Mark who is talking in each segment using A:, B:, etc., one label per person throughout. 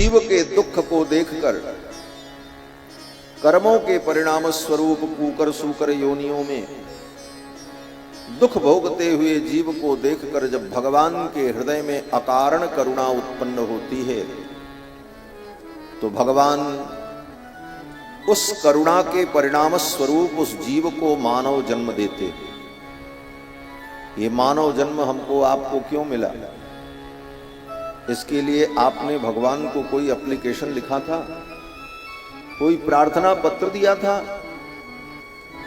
A: जीव के दुख को देखकर कर्मों के परिणाम स्वरूप कूकर सूकर योनियों में दुख भोगते हुए जीव को देखकर जब भगवान के हृदय में अकारण करुणा उत्पन्न होती है तो भगवान उस करुणा के परिणाम स्वरूप उस जीव को मानव जन्म देते हैं। ये मानव जन्म हमको आपको क्यों मिला? इसके लिए आपने भगवान को कोई एप्लीकेशन लिखा था, कोई प्रार्थना पत्र दिया था,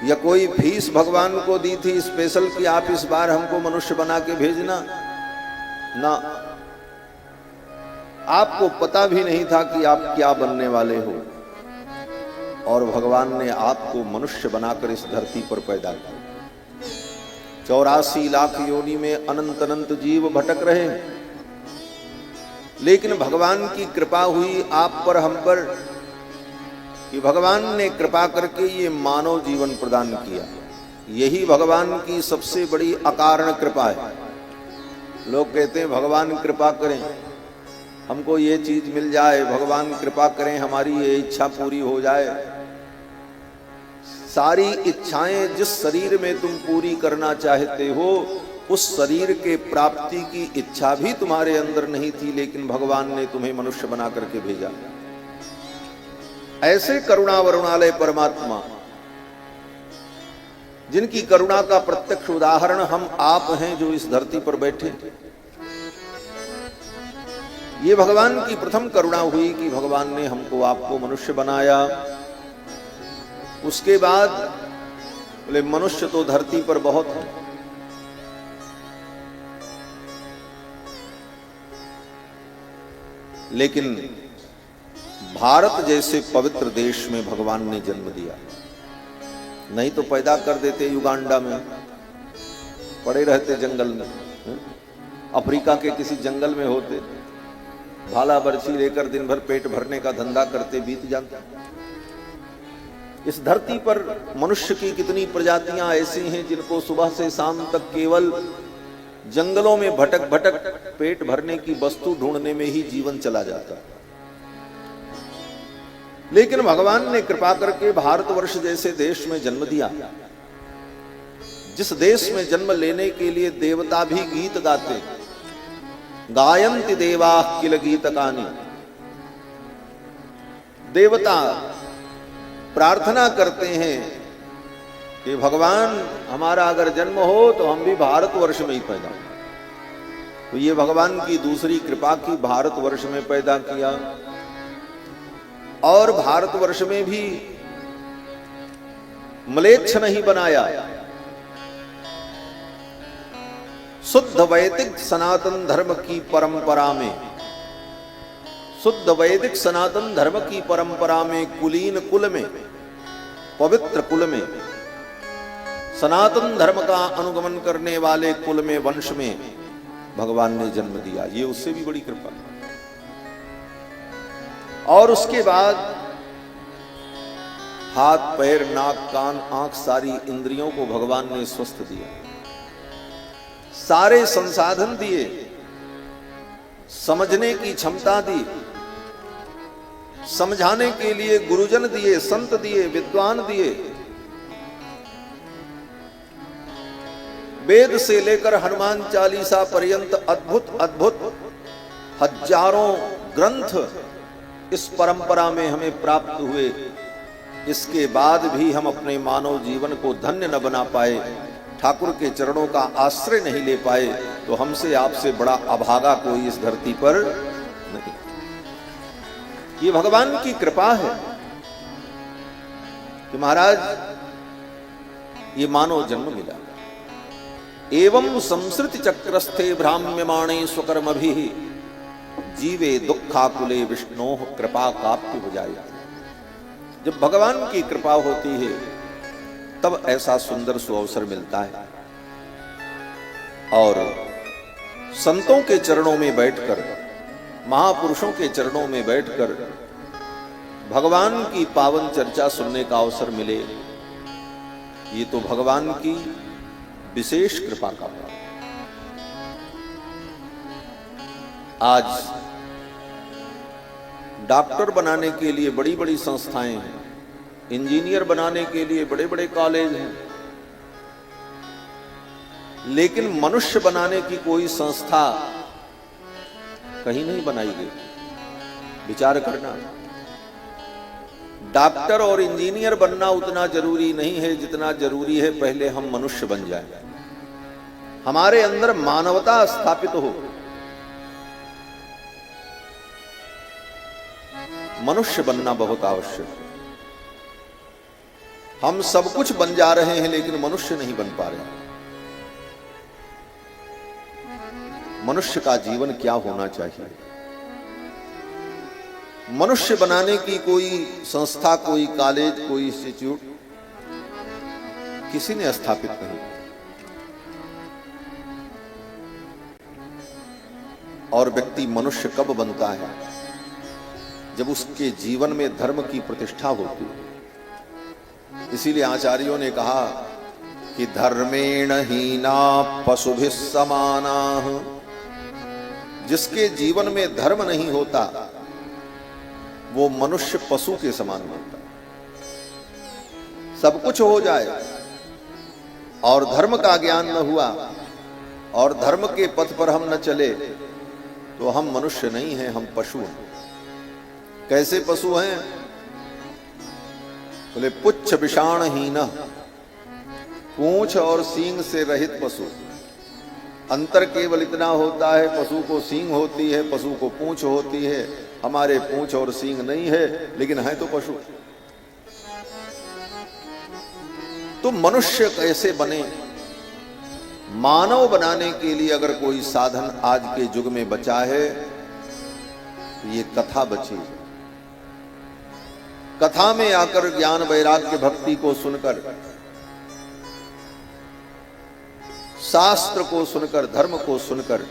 A: या कोई फीस भगवान को दी थी स्पेशल कि आप इस बार हमको मनुष्य बना के भेजना? ना, आपको पता भी नहीं था कि आप क्या बनने वाले हो, और भगवान ने आपको मनुष्य बनाकर इस धरती पर पैदा किया। 84 लाख योनि में अनंत अनंत जीव भटक रहे हैं, लेकिन भगवान की कृपा हुई आप पर, हम पर, कि भगवान ने कृपा करके ये मानव जीवन प्रदान किया। यही भगवान की सबसे बड़ी अकारण कृपा है। लोग कहते हैं भगवान कृपा करें, हमको ये चीज मिल जाए, भगवान कृपा करें हमारी ये इच्छा पूरी हो जाए। सारी इच्छाएं जिस शरीर में तुम पूरी करना चाहते हो, उस शरीर के प्राप्ति की इच्छा भी तुम्हारे अंदर नहीं थी, लेकिन भगवान ने तुम्हें मनुष्य बना करके भेजा। ऐसे करुणा वरुणालय परमात्मा, जिनकी करुणा का प्रत्यक्ष उदाहरण हम आप हैं जो इस धरती पर बैठे। ये भगवान की प्रथम करुणा हुई कि भगवान ने हमको आपको मनुष्य बनाया। उसके बाद बोले मनुष्य तो धरती पर बहुत है, लेकिन भारत जैसे पवित्र देश में भगवान ने जन्म दिया। नहीं तो पैदा कर देते युगांडा में, पड़े रहते जंगल में, अफ्रीका के किसी जंगल में होते, भाला बर्छी लेकर दिन भर पेट भरने का धंधा करते, बीत जाता। इस धरती पर मनुष्य की कितनी प्रजातियां ऐसी हैं जिनको सुबह से शाम तक केवल जंगलों में भटक भटक पेट भरने की वस्तु ढूंढने में ही जीवन चला जाता। लेकिन भगवान ने कृपा करके भारतवर्ष जैसे देश में जन्म दिया, जिस देश में जन्म लेने के लिए देवता भी गीत गाते। गायन्ति देवाः किल गीतकानि, देवता प्रार्थना करते हैं कि भगवान हमारा अगर जन्म हो तो हम भी भारतवर्ष में ही पैदा हो। तो ये भगवान की दूसरी कृपा की भारतवर्ष में पैदा किया, और भारतवर्ष में भी म्लेच्छ नहीं बनाया। शुद्ध वैदिक सनातन धर्म की परंपरा में, शुद्ध वैदिक सनातन धर्म की परंपरा में, कुलीन कुल में, पवित्र कुल में, सनातन धर्म का अनुगमन करने वाले कुल में, वंश में भगवान ने जन्म दिया। ये उससे भी बड़ी कृपा। और उसके बाद हाथ पैर नाक कान आंख सारी इंद्रियों को भगवान ने स्वस्थ दिया, सारे संसाधन दिए, समझने की क्षमता दी, समझाने के लिए गुरुजन दिए, संत दिए, विद्वान दिए। वेद से लेकर हनुमान चालीसा पर्यंत अद्भुत अद्भुत हजारों ग्रंथ इस परंपरा में हमें प्राप्त हुए। इसके बाद भी हम अपने मानव जीवन को धन्य न बना पाए, ठाकुर के चरणों का आश्रय नहीं ले पाए, तो हमसे आपसे बड़ा अभागा कोई इस धरती पर नहीं। ये भगवान की कृपा है कि महाराज ये मानव जन्म मिला। एवं संसृति चक्रस्थे भ्राम्यमाणे स्वकर्मभिः जीवे दुखाकुले विष्णोः कृपा काप्य हो जाए। जब भगवान की कृपा होती है तब ऐसा सुंदर सुअवसर मिलता है। और संतों के चरणों में बैठकर, महापुरुषों के चरणों में बैठकर भगवान की पावन चर्चा सुनने का अवसर मिले, ये तो भगवान की विशेष कृपा का फल। आज डॉक्टर बनाने के लिए बड़ी बड़ी संस्थाएं हैं, इंजीनियर बनाने के लिए बड़े बड़े कॉलेज हैं, लेकिन मनुष्य बनाने की कोई संस्था कहीं नहीं बनाई गई। विचार करना, डॉक्टर और इंजीनियर बनना उतना जरूरी नहीं है जितना जरूरी है पहले हम मनुष्य बन जाएं, हमारे अंदर मानवता स्थापित हो। मनुष्य बनना बहुत आवश्यक है। हम सब कुछ बन जा रहे हैं लेकिन मनुष्य नहीं बन पा रहे। मनुष्य का जीवन क्या होना चाहिए? मनुष्य बनाने की कोई संस्था, कोई कॉलेज, कोई इंस्टीट्यूट किसी ने स्थापित नहीं। और व्यक्ति मनुष्य कब बनता है? जब उसके जीवन में धर्म की प्रतिष्ठा होती है। इसीलिए आचार्यों ने कहा कि धर्मेण हीना पशुभिः समानाः। जिसके जीवन में धर्म नहीं होता वो मनुष्य पशु के समान बनता है। सब कुछ हो जाए और धर्म का ज्ञान न हुआ और धर्म के पथ पर हम न चले तो हम मनुष्य नहीं हैं, हम पशु हैं। कैसे पशु हैं? बोले पुच्छ विषाणहीन, पूंछ और सींग से रहित पशु। अंतर केवल इतना होता है, पशु को सींग होती है, पशु को पूंछ होती है। हमारे पूंछ और सींग नहीं है लेकिन है तो पशु। तो मनुष्य कैसे बने? मानव बनाने के लिए अगर कोई साधन आज के युग में बचा है तो ये कथा बची। कथा में आकर ज्ञान वैराग्य भक्ति को सुनकर, शास्त्र को सुनकर, धर्म को सुनकर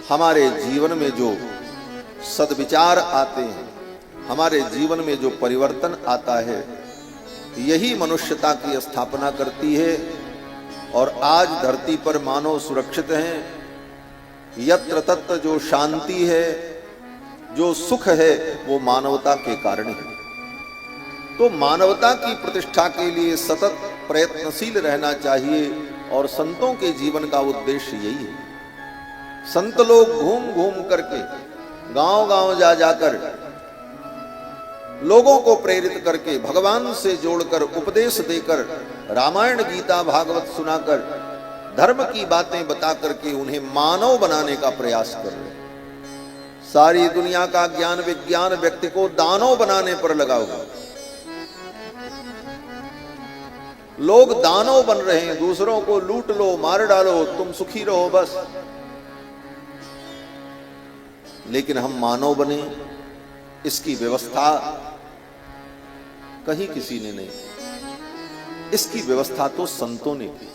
A: हमारे जीवन में जो सद्विचार आते हैं, हमारे जीवन में जो परिवर्तन आता है, यही मनुष्यता की स्थापना करती है। और आज धरती पर मानव सुरक्षित हैं। यत्र तत्र जो शांति है, जो सुख है, वो मानवता के कारण है। तो मानवता की प्रतिष्ठा के लिए सतत प्रयत्नशील रहना चाहिए और संतों के जीवन का उद्देश्य यही है। संत लोग घूम घूम करके, गांव-गांव जा जाकर लोगों को प्रेरित करके, भगवान से जोड़कर, उपदेश देकर, रामायण गीता भागवत सुनाकर, धर्म की बातें बता करके उन्हें मानव बनाने का प्रयास कर रहे हैं। सारी दुनिया का ज्ञान विज्ञान व्यक्ति को दानव बनाने पर लगा हुआ। लोग दानव बन रहे हैं, दूसरों को लूट लो, मार डालो, तुम सुखी रहो बस। लेकिन हम मानव बने, इसकी व्यवस्था कहीं किसी ने नहीं, इसकी व्यवस्था तो संतों ने की।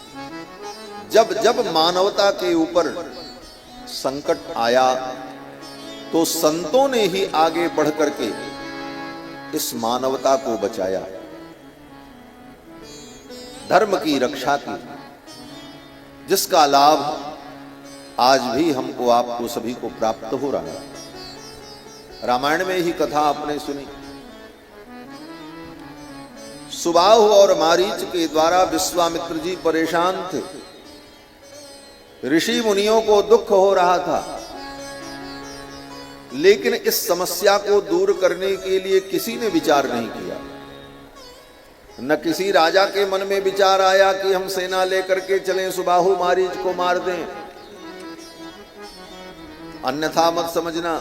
A: जब जब मानवता के ऊपर संकट आया तो संतों ने ही आगे बढ़ करके इस मानवता को बचाया, धर्म की रक्षा की, जिसका लाभ आज भी हमको, आपको, सभी को प्राप्त हो रहा है। रामायण में ही कथा आपने सुनी। सुबाहु और मारीच के द्वारा विश्वामित्र जी परेशान थे। ऋषि मुनियों को दुख हो रहा था, लेकिन इस समस्या को दूर करने के लिए किसी ने विचार नहीं किया। न किसी राजा के मन में विचार आया कि हम सेना लेकर के चलें, सुबाहु मारीच को मार दें। अन्यथा मत समझना,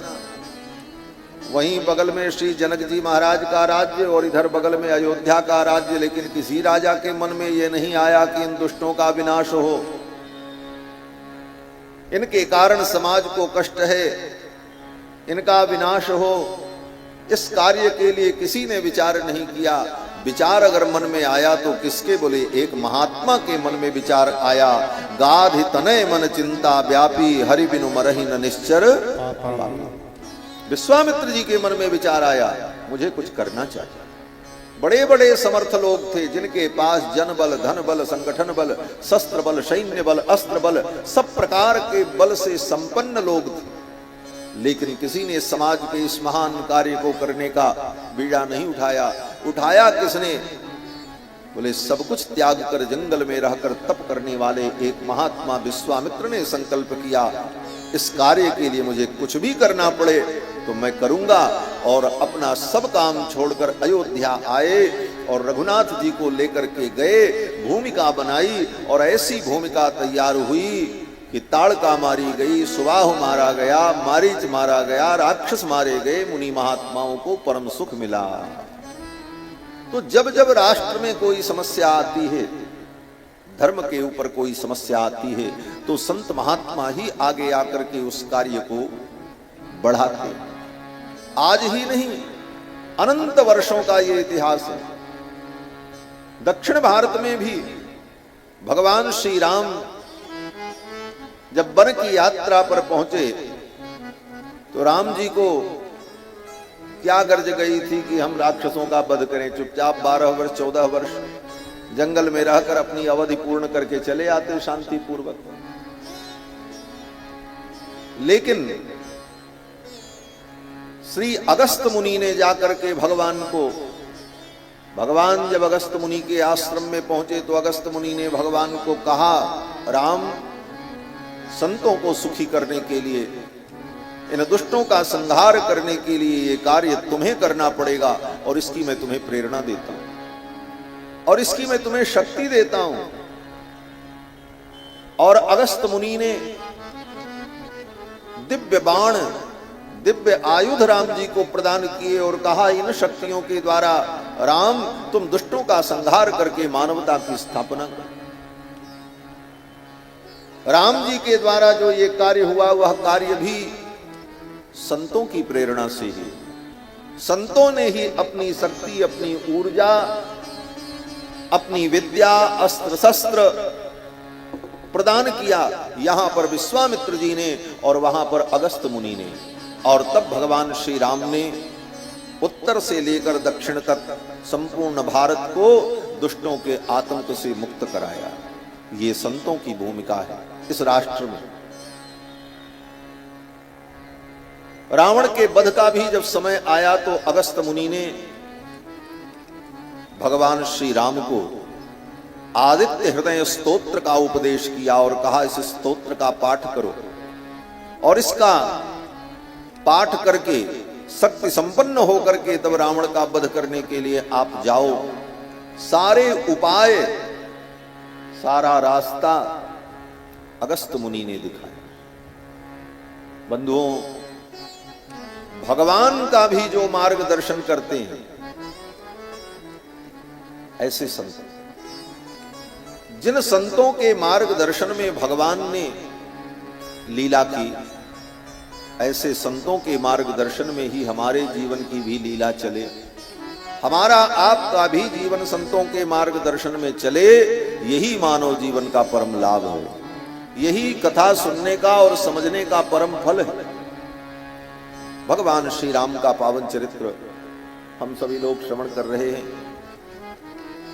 A: वहीं बगल में श्री जनक जी महाराज का राज्य और इधर बगल में अयोध्या का राज्य, लेकिन किसी राजा के मन में यह नहीं आया कि इन दुष्टों का विनाश हो, इनके कारण समाज को कष्ट है, इनका विनाश हो। इस कार्य के लिए किसी ने विचार नहीं किया। विचार अगर मन में आया तो किसके? बोले एक महात्मा के मन में विचार आया। गाधि तनय मन चिंता व्यापी, हरि बिनु मरहि न निश्चर। विश्वामित्र जी के मन में विचार आया, मुझे कुछ करना चाहिए। बड़े बड़े समर्थ लोग थे जिनके पास जन बल, धन बल, संगठन बल, शस्त्र बल, सैन्य बल, अस्त्र बल, सब प्रकार के बल से संपन्न लोग थे। लेकिन किसी ने समाज के इस महान कार्य को करने का बीड़ा नहीं उठाया। उठाया किसने? बोले सब कुछ त्याग कर जंगल में रहकर तप करने वाले एक महात्मा विश्वामित्र ने संकल्प किया, इस कार्य के लिए मुझे कुछ भी करना पड़े तो मैं करूंगा। और अपना सब काम छोड़कर अयोध्या आए और रघुनाथ जी को लेकर के गए, भूमिका बनाई और ऐसी भूमिका तैयार हुई कि ताड़का मारी गई, सुबाहु मारा गया, मारीच मारा गया, राक्षस मारे गए, मुनि महात्माओं को परम सुख मिला। तो जब जब राष्ट्र में कोई समस्या आती है, धर्म के ऊपर कोई समस्या आती है, तो संत महात्मा ही आगे आकर के उस कार्य को बढ़ाते। आज ही नहीं, अनंत वर्षों का ये इतिहास है। दक्षिण भारत में भी भगवान श्री राम जब वन की यात्रा पर पहुंचे तो राम जी को क्या गर्ज गई थी कि हम राक्षसों का वध करें। चुपचाप 12 वर्ष 14 वर्ष जंगल में रहकर अपनी अवधि पूर्ण करके चले आते शांति पूर्वक। लेकिन श्री अगस्त मुनि ने जाकर के भगवान जब अगस्त मुनि के आश्रम में पहुंचे तो अगस्त मुनि ने भगवान को कहा, राम, संतों को सुखी करने के लिए, इन दुष्टों का संहार करने के लिए ये कार्य तुम्हें करना पड़ेगा और इसकी मैं तुम्हें प्रेरणा देता हूं और इसकी मैं तुम्हें शक्ति देता हूं। और अगस्त मुनि ने दिव्य बाण, दिव्य आयुध राम जी को प्रदान किए और कहा, इन शक्तियों के द्वारा राम तुम दुष्टों का संहार करके मानवता की स्थापना करो। राम जी के द्वारा जो ये कार्य हुआ वह कार्य भी संतों की प्रेरणा से ही, संतों ने ही अपनी शक्ति, अपनी ऊर्जा, अपनी विद्या, अस्त्र शस्त्र प्रदान किया। यहां पर विश्वामित्र जी ने और वहां पर अगस्त मुनि ने। और तब भगवान श्री राम ने उत्तर से लेकर दक्षिण तक संपूर्ण भारत को दुष्टों के आतंक से मुक्त कराया। ये संतों की भूमिका है इस राष्ट्र में। रावण के वध का भी जब समय आया तो अगस्त मुनि ने भगवान श्री राम को आदित्य हृदय स्तोत्र का उपदेश किया और कहा, इस स्तोत्र का पाठ करो और इसका पाठ करके शक्ति संपन्न होकर के तब रावण का वध करने के लिए आप जाओ। सारे उपाय, सारा रास्ता अगस्त मुनि ने दिखाया। बंधुओं, भगवान का भी जो मार्गदर्शन करते हैं ऐसे संत, जिन संतों के मार्गदर्शन में भगवान ने लीला की, ऐसे संतों के मार्गदर्शन में ही हमारे जीवन की भी लीला चले। हमारा आपका भी जीवन संतों के मार्गदर्शन में चले, यही मानव जीवन का परम लाभ है। यही कथा सुनने का और समझने का परम फल है। भगवान श्री राम का पावन चरित्र हम सभी लोग श्रवण कर रहे हैं।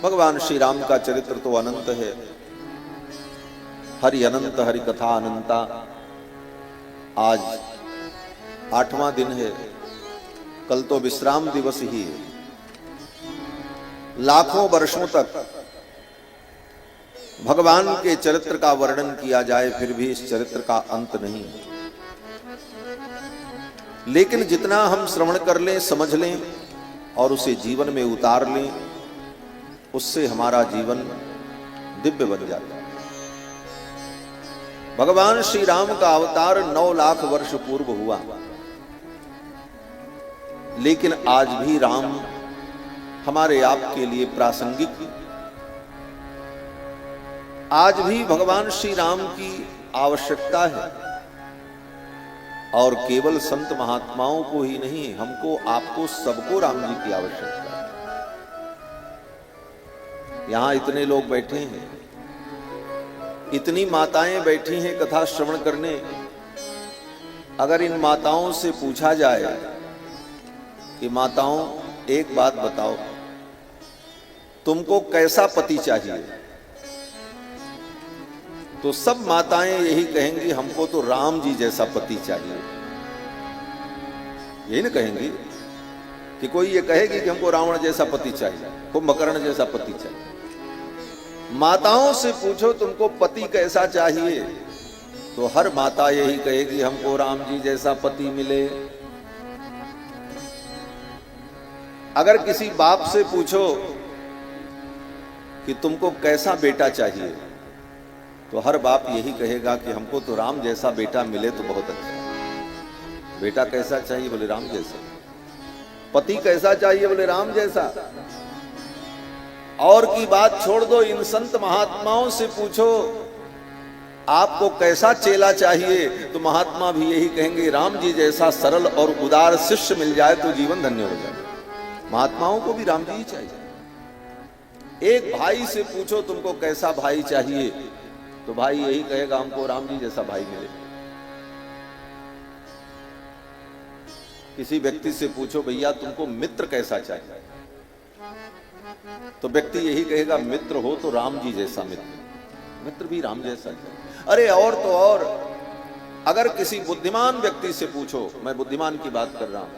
A: भगवान श्री राम का चरित्र तो अनंत है। हरि अनंत, हरि कथा अनंता। आज 8वां दिन है, कल तो विश्राम दिवस ही है। लाखों वर्षों तक भगवान के चरित्र का वर्णन किया जाए फिर भी इस चरित्र का अंत नहीं। लेकिन जितना हम श्रवण कर लें, समझ लें और उसे जीवन में उतार लें, उससे हमारा जीवन दिव्य बन जाता है। भगवान श्री राम का अवतार 9 लाख वर्ष पूर्व हुआ, लेकिन आज भी राम हमारे आपके लिए प्रासंगिक। आज भी भगवान श्री राम की आवश्यकता है और केवल संत महात्माओं को ही नहीं, हमको, आपको, सबको राम जी की आवश्यकता है। यहां इतने लोग बैठे हैं, इतनी माताएं बैठी हैं कथा श्रवण करने। अगर इन माताओं से पूछा जाए कि माताओं एक बात बताओ, तुमको कैसा पति चाहिए, तो सब माताएं यही कहेंगी, हमको तो राम जी जैसा पति चाहिए। यही ना कहेंगी कि कोई ये कहेगी कि हमको रावण जैसा पति चाहिए, कुंभकर्ण जैसा पति चाहिए। माताओं से पूछो तुमको पति कैसा चाहिए, तो हर माता यही कहेगी हमको राम जी जैसा पति मिले। अगर किसी बाप से पूछो कि तुमको कैसा बेटा चाहिए, तो हर बाप यही कहेगा कि हमको तो राम जैसा बेटा मिले तो बहुत अच्छा। बेटा कैसा चाहिए, बोले राम जैसा। पति कैसा चाहिए, बोले राम जैसा। और की बात छोड़ दो, इन संत महात्माओं से पूछो आपको कैसा चेला चाहिए, तो महात्मा भी यही कहेंगे राम जी जैसा सरल और उदार शिष्य मिल जाए तो जीवन धन्य हो जाए। महात्माओं को भी राम जी ही चाहिए। एक भाई से पूछो तुमको कैसा भाई चाहिए, तो भाई यही कहेगा हमको राम जी जैसा भाई मिले। किसी व्यक्ति से पूछो भैया तुमको मित्र कैसा चाहिए, तो व्यक्ति यही कहेगा मित्र हो तो राम जी जैसा मित्र, मित्र भी राम जैसा चाहिए। अरे और तो और, अगर किसी बुद्धिमान व्यक्ति से पूछो, मैं बुद्धिमान की बात कर रहा हूं,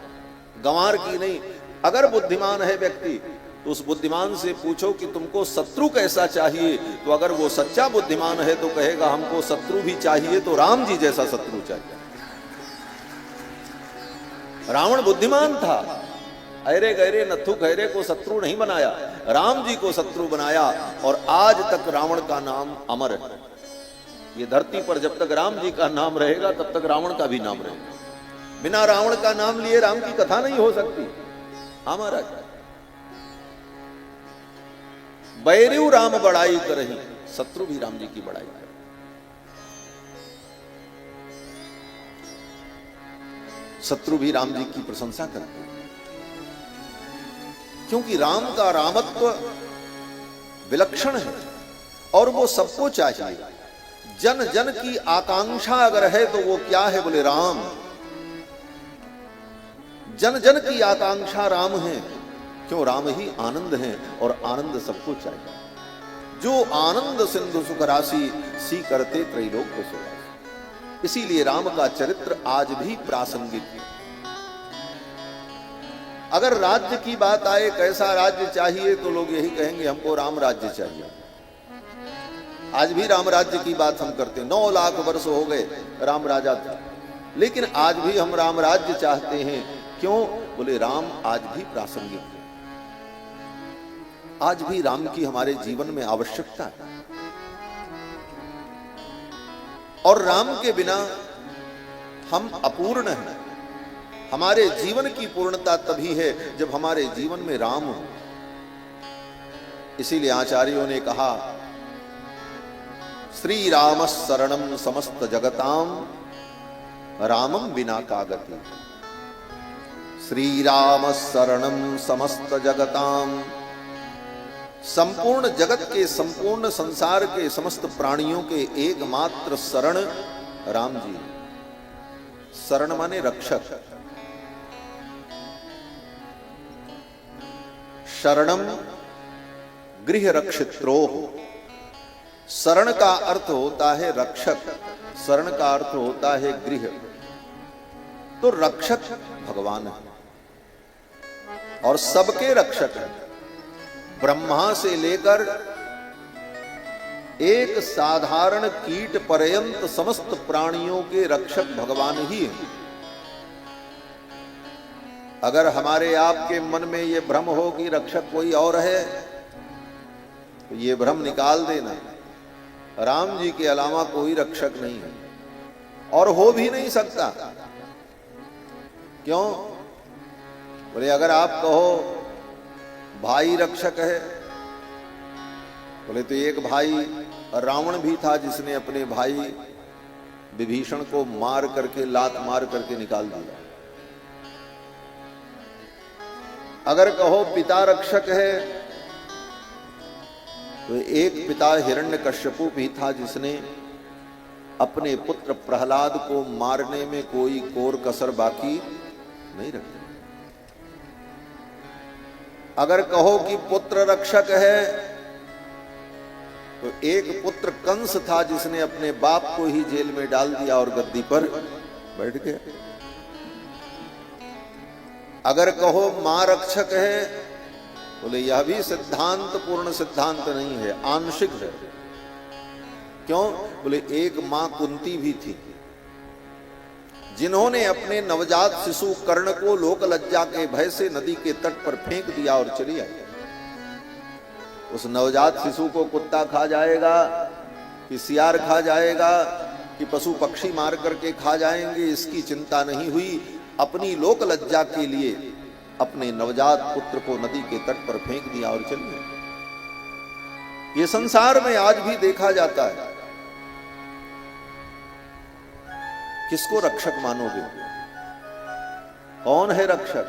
A: गंवार की नहीं, अगर बुद्धिमान है व्यक्ति तो उस बुद्धिमान से पूछो कि तुमको शत्रु कैसा चाहिए, तो अगर वो सच्चा बुद्धिमान है तो कहेगा हमको शत्रु भी चाहिए तो राम जी जैसा शत्रु चाहिए। रावण बुद्धिमान था, अरे गहरे नथु खैरे को शत्रु नहीं बनाया, राम जी को शत्रु बनाया, और आज तक रावण का नाम अमर है। ये धरती पर जब तक राम जी का नाम रहेगा तब तक रावण का भी नाम रहेगा। बिना रावण का नाम लिए राम की कथा नहीं हो सकती। हमारा बैरु राम बड़ाई करही, शत्रु भी राम जी की बड़ाई करे। शत्रु भी राम जी की प्रशंसा करते, क्योंकि राम का रामत्व विलक्षण है और वो सबको चाहिए। जन जन की आकांक्षा अगर है तो वो क्या है, बोले राम। जन जन की आकांक्षा राम है, क्यों? राम ही आनंद है और आनंद सबको चाहिए। जो आनंद सिंधु सुख राशि सी करते त्रैलोक्य सोरासी। इसीलिए राम का चरित्र आज भी प्रासंगिक है। अगर राज्य की बात आए, कैसा राज्य चाहिए, तो लोग यही कहेंगे हमको राम राज्य चाहिए। आज भी राम राज्य की बात हम करते हैं। 9 लाख वर्ष हो गए राम राजा था, लेकिन आज भी हम राम राज्य चाहते हैं। क्यों? बोले राम आज भी प्रासंगिक है, आज भी राम की हमारे जीवन में आवश्यकता है। और राम के बिना हम अपूर्ण हैं। हमारे जीवन की पूर्णता तभी है जब हमारे जीवन में राम हो। इसीलिए आचार्यों ने कहा श्री राम शरणम समस्त जगताम रामम बिना का गति। श्री राम शरणम समस्त जगताम, संपूर्ण जगत के, संपूर्ण संसार के, समस्त प्राणियों के एकमात्र शरण राम जी। शरण माने रक्षक। शरणम गृह रक्षित्रोह। शरण का अर्थ होता है रक्षक, शरण का अर्थ होता है गृह। तो रक्षक भगवान है और सबके रक्षक है। ब्रह्मा से लेकर एक साधारण कीट पर्यंत समस्त प्राणियों के रक्षक भगवान ही हैं। अगर हमारे आपके मन में ये भ्रम हो कि रक्षक कोई और है, तो ये भ्रम निकाल देना। राम जी के अलावा कोई रक्षक नहीं है और हो भी नहीं सकता। क्यों? बोले अगर आप कहो भाई रक्षक है, बोले तो एक भाई रावण भी था जिसने अपने भाई विभीषण को मार करके, लात मार करके निकाल दिया। अगर कहो पिता रक्षक है, तो एक पिता हिरण्यकश्यपु भी था जिसने अपने पुत्र प्रहलाद को मारने में कोई कोर कसर बाकी नहीं रखी। अगर कहो कि पुत्र रक्षक है, तो एक पुत्र कंस था जिसने अपने बाप को ही जेल में डाल दिया और गद्दी पर बैठ गया। अगर कहो मां रक्षक है, बोले यह भी सिद्धांत पूर्ण सिद्धांत नहीं है, आंशिक है। क्यों? बोले एक मां कुंती भी थी जिन्होंने अपने नवजात शिशु कर्ण को लोक लज्जा के भय से नदी के तट पर फेंक दिया और चली आई। उस नवजात शिशु को कुत्ता खा जाएगा कि सियार खा जाएगा कि पशु पक्षी मार करके खा जाएंगे, इसकी चिंता नहीं हुई। अपनी लोक लज्जा के लिए अपने नवजात पुत्र को नदी के तट पर फेंक दिया और चली गई। ये संसार में आज भी देखा जाता है। किसको रक्षक मानोगे? कौन है रक्षक?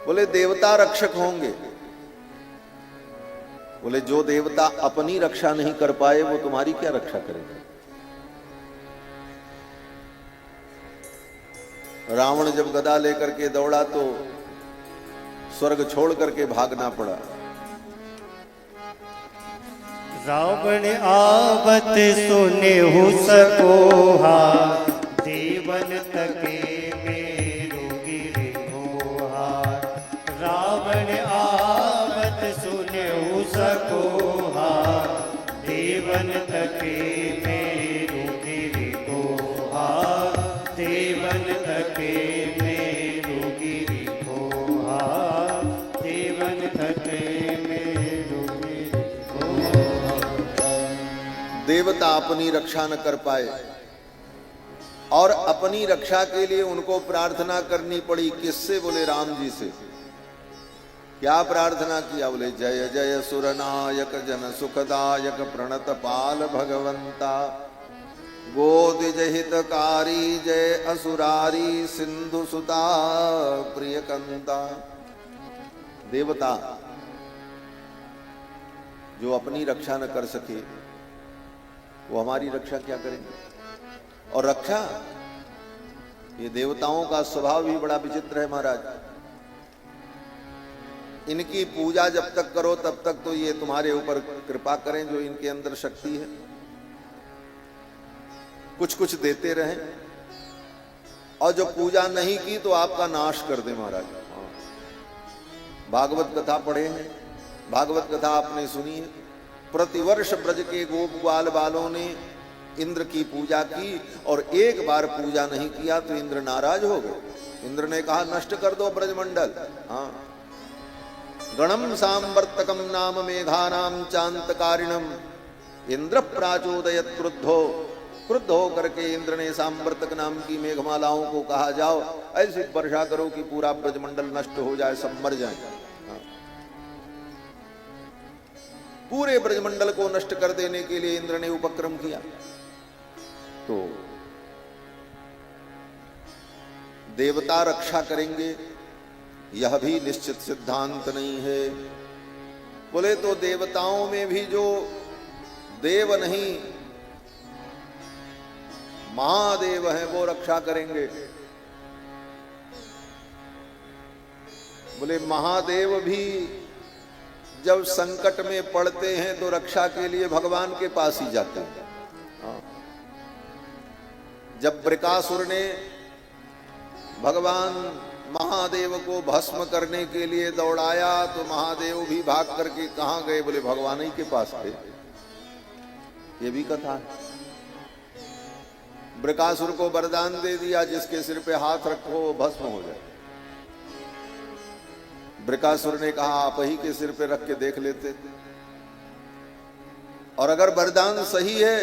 A: बोले देवता रक्षक होंगे। बोले जो देवता अपनी रक्षा नहीं कर पाए वो तुम्हारी क्या रक्षा करेगा? रावण जब गदा लेकर के दौड़ा तो स्वर्ग छोड़ करके भागना पड़ा।
B: रावण आवत सुने हो सकोहा, देवन तके मेरो गिरे मोहा। रावण आवत सुने हो सकोहा, देवन तके मेरो गिरे मोहा। देवन तके मेरो गिरे मोहा, देवन तके मेरो गिरे मोहा।
A: देवता अपनी रक्षा न कर पाए और अपनी रक्षा के लिए उनको प्रार्थना करनी पड़ी। किससे? बोले राम जी से। क्या प्रार्थना किया? बोले जय जय सुरनायक जन सुखदायक प्रणत पाल भगवंता, गोदिज हितकारी जय असुरारी सिंधु सुता प्रिय कंता। देवता जो अपनी रक्षा न कर सके वो हमारी रक्षा क्या करेंगे? और रक्षा, ये देवताओं का स्वभाव भी बड़ा विचित्र है महाराज। इनकी पूजा जब तक करो तब तक तो ये तुम्हारे ऊपर कृपा करें, जो इनके अंदर शक्ति है कुछ कुछ देते रहें, और जो पूजा नहीं की तो आपका नाश कर दे महाराज। भागवत कथा पढ़े हैं, भागवत कथा आपने सुनी है। प्रतिवर्ष ब्रज के गोप ग्वाल बालों ने इंद्र की पूजा की और एक बार पूजा नहीं किया तो इंद्र नाराज हो गए। इंद्र ने कहा नष्ट कर दो ब्रजमंडल। हाँ, गणम सांवर्तकम नाम मेघानाम चांतकारिणम इंद्र प्राचोदयत क्रुद्धो। क्रुद्ध होकर के इंद्र ने सांवर्तक नाम की मेघमालाओं को कहा जाओ ऐसी वर्षा करो कि पूरा ब्रजमंडल नष्ट हो जाए, सब मर जाए। हाँ। पूरे ब्रजमंडल को नष्ट कर देने के लिए इंद्र ने उपक्रम किया। तो देवता रक्षा करेंगे यह भी निश्चित सिद्धांत नहीं है। बोले तो देवताओं में भी जो देव नहीं महादेव हैं वो रक्षा करेंगे। बोले महादेव भी जब संकट में पड़ते हैं तो रक्षा के लिए भगवान के पास ही जाते हैं। हाँ। जब बृकासुर ने भगवान महादेव को भस्म करने के लिए दौड़ाया तो महादेव भी भाग करके कहां गए? बोले भगवान ही के पास थे। ये भी कथा है। बृकासुर को वरदान दे दिया जिसके सिर पे हाथ रखो वो भस्म हो जाए। बृकासुर ने कहा आप ही के सिर पे रख के देख लेते, और अगर वरदान सही है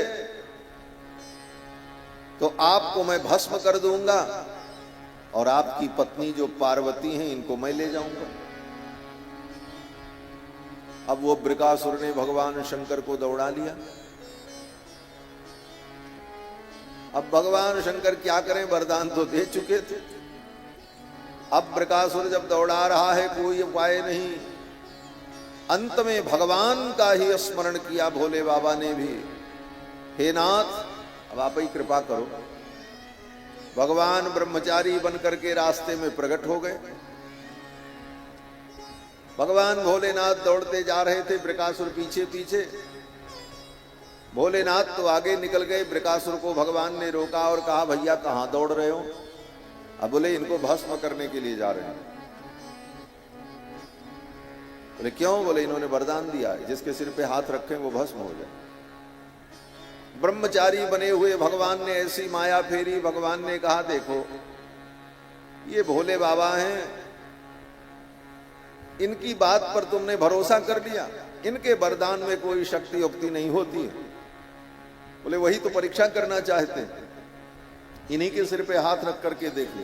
A: तो आपको मैं भस्म कर दूंगा और आपकी पत्नी जो पार्वती हैं इनको मैं ले जाऊंगा। अब वो बृकासुर ने भगवान शंकर को दौड़ा लिया। अब भगवान शंकर क्या करें, वरदान तो दे चुके थे। अब बृकासुर जब दौड़ा रहा है कोई उपाय नहीं। अंत में भगवान का ही स्मरण किया भोले बाबा ने भी। हे नाथ अब आप ही कृपा करो। भगवान ब्रह्मचारी बन करके रास्ते में प्रकट हो गए। भगवान भोलेनाथ दौड़ते जा रहे थे, बृकासुर पीछे पीछे। भोलेनाथ तो आगे निकल गए। बृकासुर को भगवान ने रोका और कहा भैया कहां दौड़ रहे हो? अब बोले इनको भस्म करने के लिए जा रहे हैं। बोले क्यों? बोले इन्होंने वरदान दिया है जिसके सिर पे हाथ रखें वो भस्म हो जाए। ब्रह्मचारी बने हुए भगवान ने ऐसी माया फेरी, भगवान ने कहा देखो ये भोले बाबा हैं, इनकी बात पर तुमने भरोसा कर लिया, इनके वरदान में कोई शक्ति युक्ति नहीं होती है। बोले वही तो परीक्षा करना चाहते हैं, इन्हीं के सिर पे हाथ रख करके देख ले।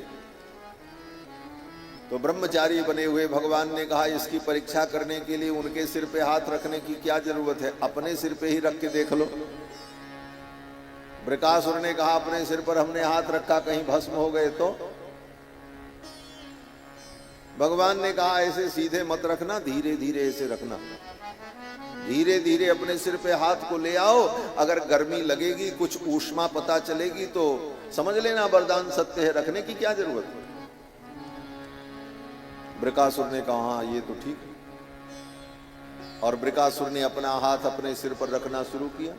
A: तो ब्रह्मचारी बने हुए भगवान ने कहा इसकी परीक्षा करने के लिए उनके सिर पे हाथ रखने की क्या जरूरत है, अपने सिर पे ही रख के देख लो। बृकासुर ने कहा अपने सिर पर हमने हाथ रखा कहीं भस्म हो गए तो? भगवान ने कहा ऐसे सीधे मत रखना, धीरे धीरे ऐसे रखना, धीरे धीरे अपने सिर पे हाथ को ले आओ। अगर गर्मी लगेगी, कुछ ऊष्मा पता चलेगी तो समझ लेना वरदान सत्य है, रखने की क्या जरूरत है। बृकासुर ने कहा हाँ ये तो ठीक है। और बृकासुर ने अपना हाथ अपने सिर पर रखना शुरू किया,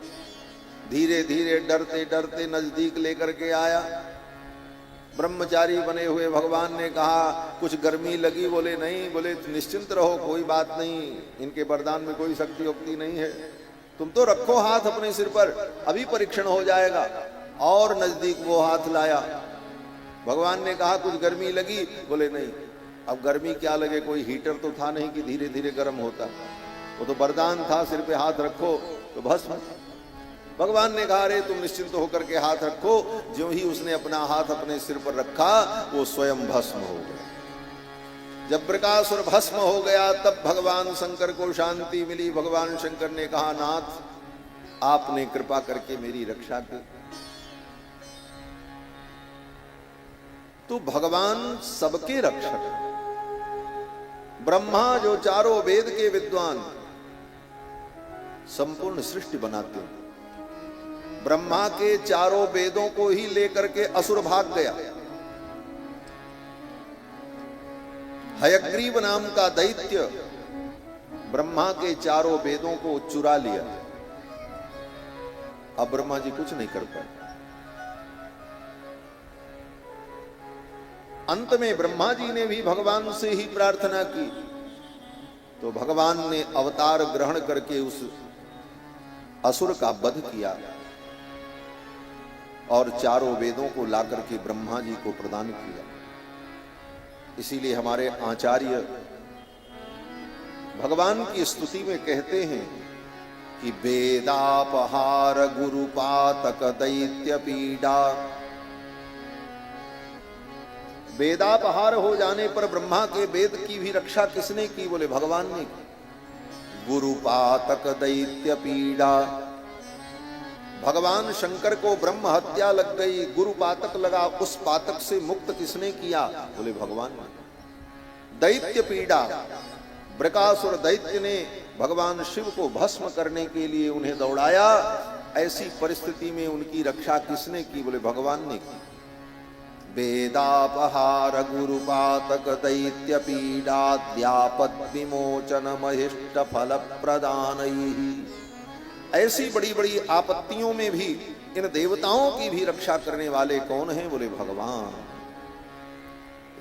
A: धीरे धीरे डरते डरते नजदीक लेकर के आया। ब्रह्मचारी बने हुए भगवान ने कहा कुछ गर्मी लगी? बोले नहीं। बोले निश्चिंत रहो, कोई बात नहीं, इनके वरदान में कोई शक्ति युक्ति नहीं है, तुम तो रखो हाथ अपने सिर पर, अभी परीक्षण हो जाएगा। और नजदीक वो हाथ लाया। भगवान ने कहा कुछ गर्मी लगी? बोले नहीं। अब गर्मी क्या लगे, कोई हीटर तो था नहीं कि धीरे धीरे गर्म होता, वो तो वरदान था, सिर पे हाथ रखो तो भस्म। भगवान ने कहा अरे तुम निश्चिंत होकर के हाथ रखो। ज्यों ही उसने अपना हाथ अपने सिर पर रखा वो स्वयं भस्म हो गया। जब बृकासुर भस्म हो गया तब भगवान शंकर को शांति मिली। भगवान शंकर ने कहा नाथ आपने कृपा करके मेरी रक्षा की। तो भगवान सबके रक्षक है। ब्रह्मा जो चारों वेद के विद्वान संपूर्ण सृष्टि बनाते हैं, ब्रह्मा के चारों वेदों को ही लेकर के असुर भाग गया। हयग्रीव नाम का दैत्य ब्रह्मा के चारों वेदों को चुरा लिया। अब ब्रह्मा जी कुछ नहीं कर पाए। अंत में ब्रह्मा जी ने भी भगवान से ही प्रार्थना की तो भगवान ने अवतार ग्रहण करके उस असुर का वध किया और चारों वेदों को लाकर के ब्रह्मा जी को प्रदान किया। इसीलिए हमारे आचार्य भगवान की स्तुति में कहते हैं कि वेदापहार गुरुपातक दैत्य पीड़ा। वेदापहार हो जाने पर ब्रह्मा के वेद की भी रक्षा किसने की? बोले भगवान ने की। गुरुपातक दैत्य पीड़ा, भगवान शंकर को ब्रह्म हत्या लग गई, गुरु पातक लगा, उस पातक से मुक्त किसने किया? बोले भगवान ने। दैत्य पीड़ा, बृकासुर दैत्य ने भगवान शिव को भस्म करने के लिए उन्हें दौड़ाया। ऐसी परिस्थिति में उनकी रक्षा किसने की? बोले भगवान ने की। वेदापहार गुरुपातक दैत्य पीड़ाद्यापद विमोचन महिष्ट फल प्रदानैः। ऐसी बड़ी बड़ी आपत्तियों में भी इन देवताओं की भी रक्षा करने वाले कौन हैं? बोले भगवान।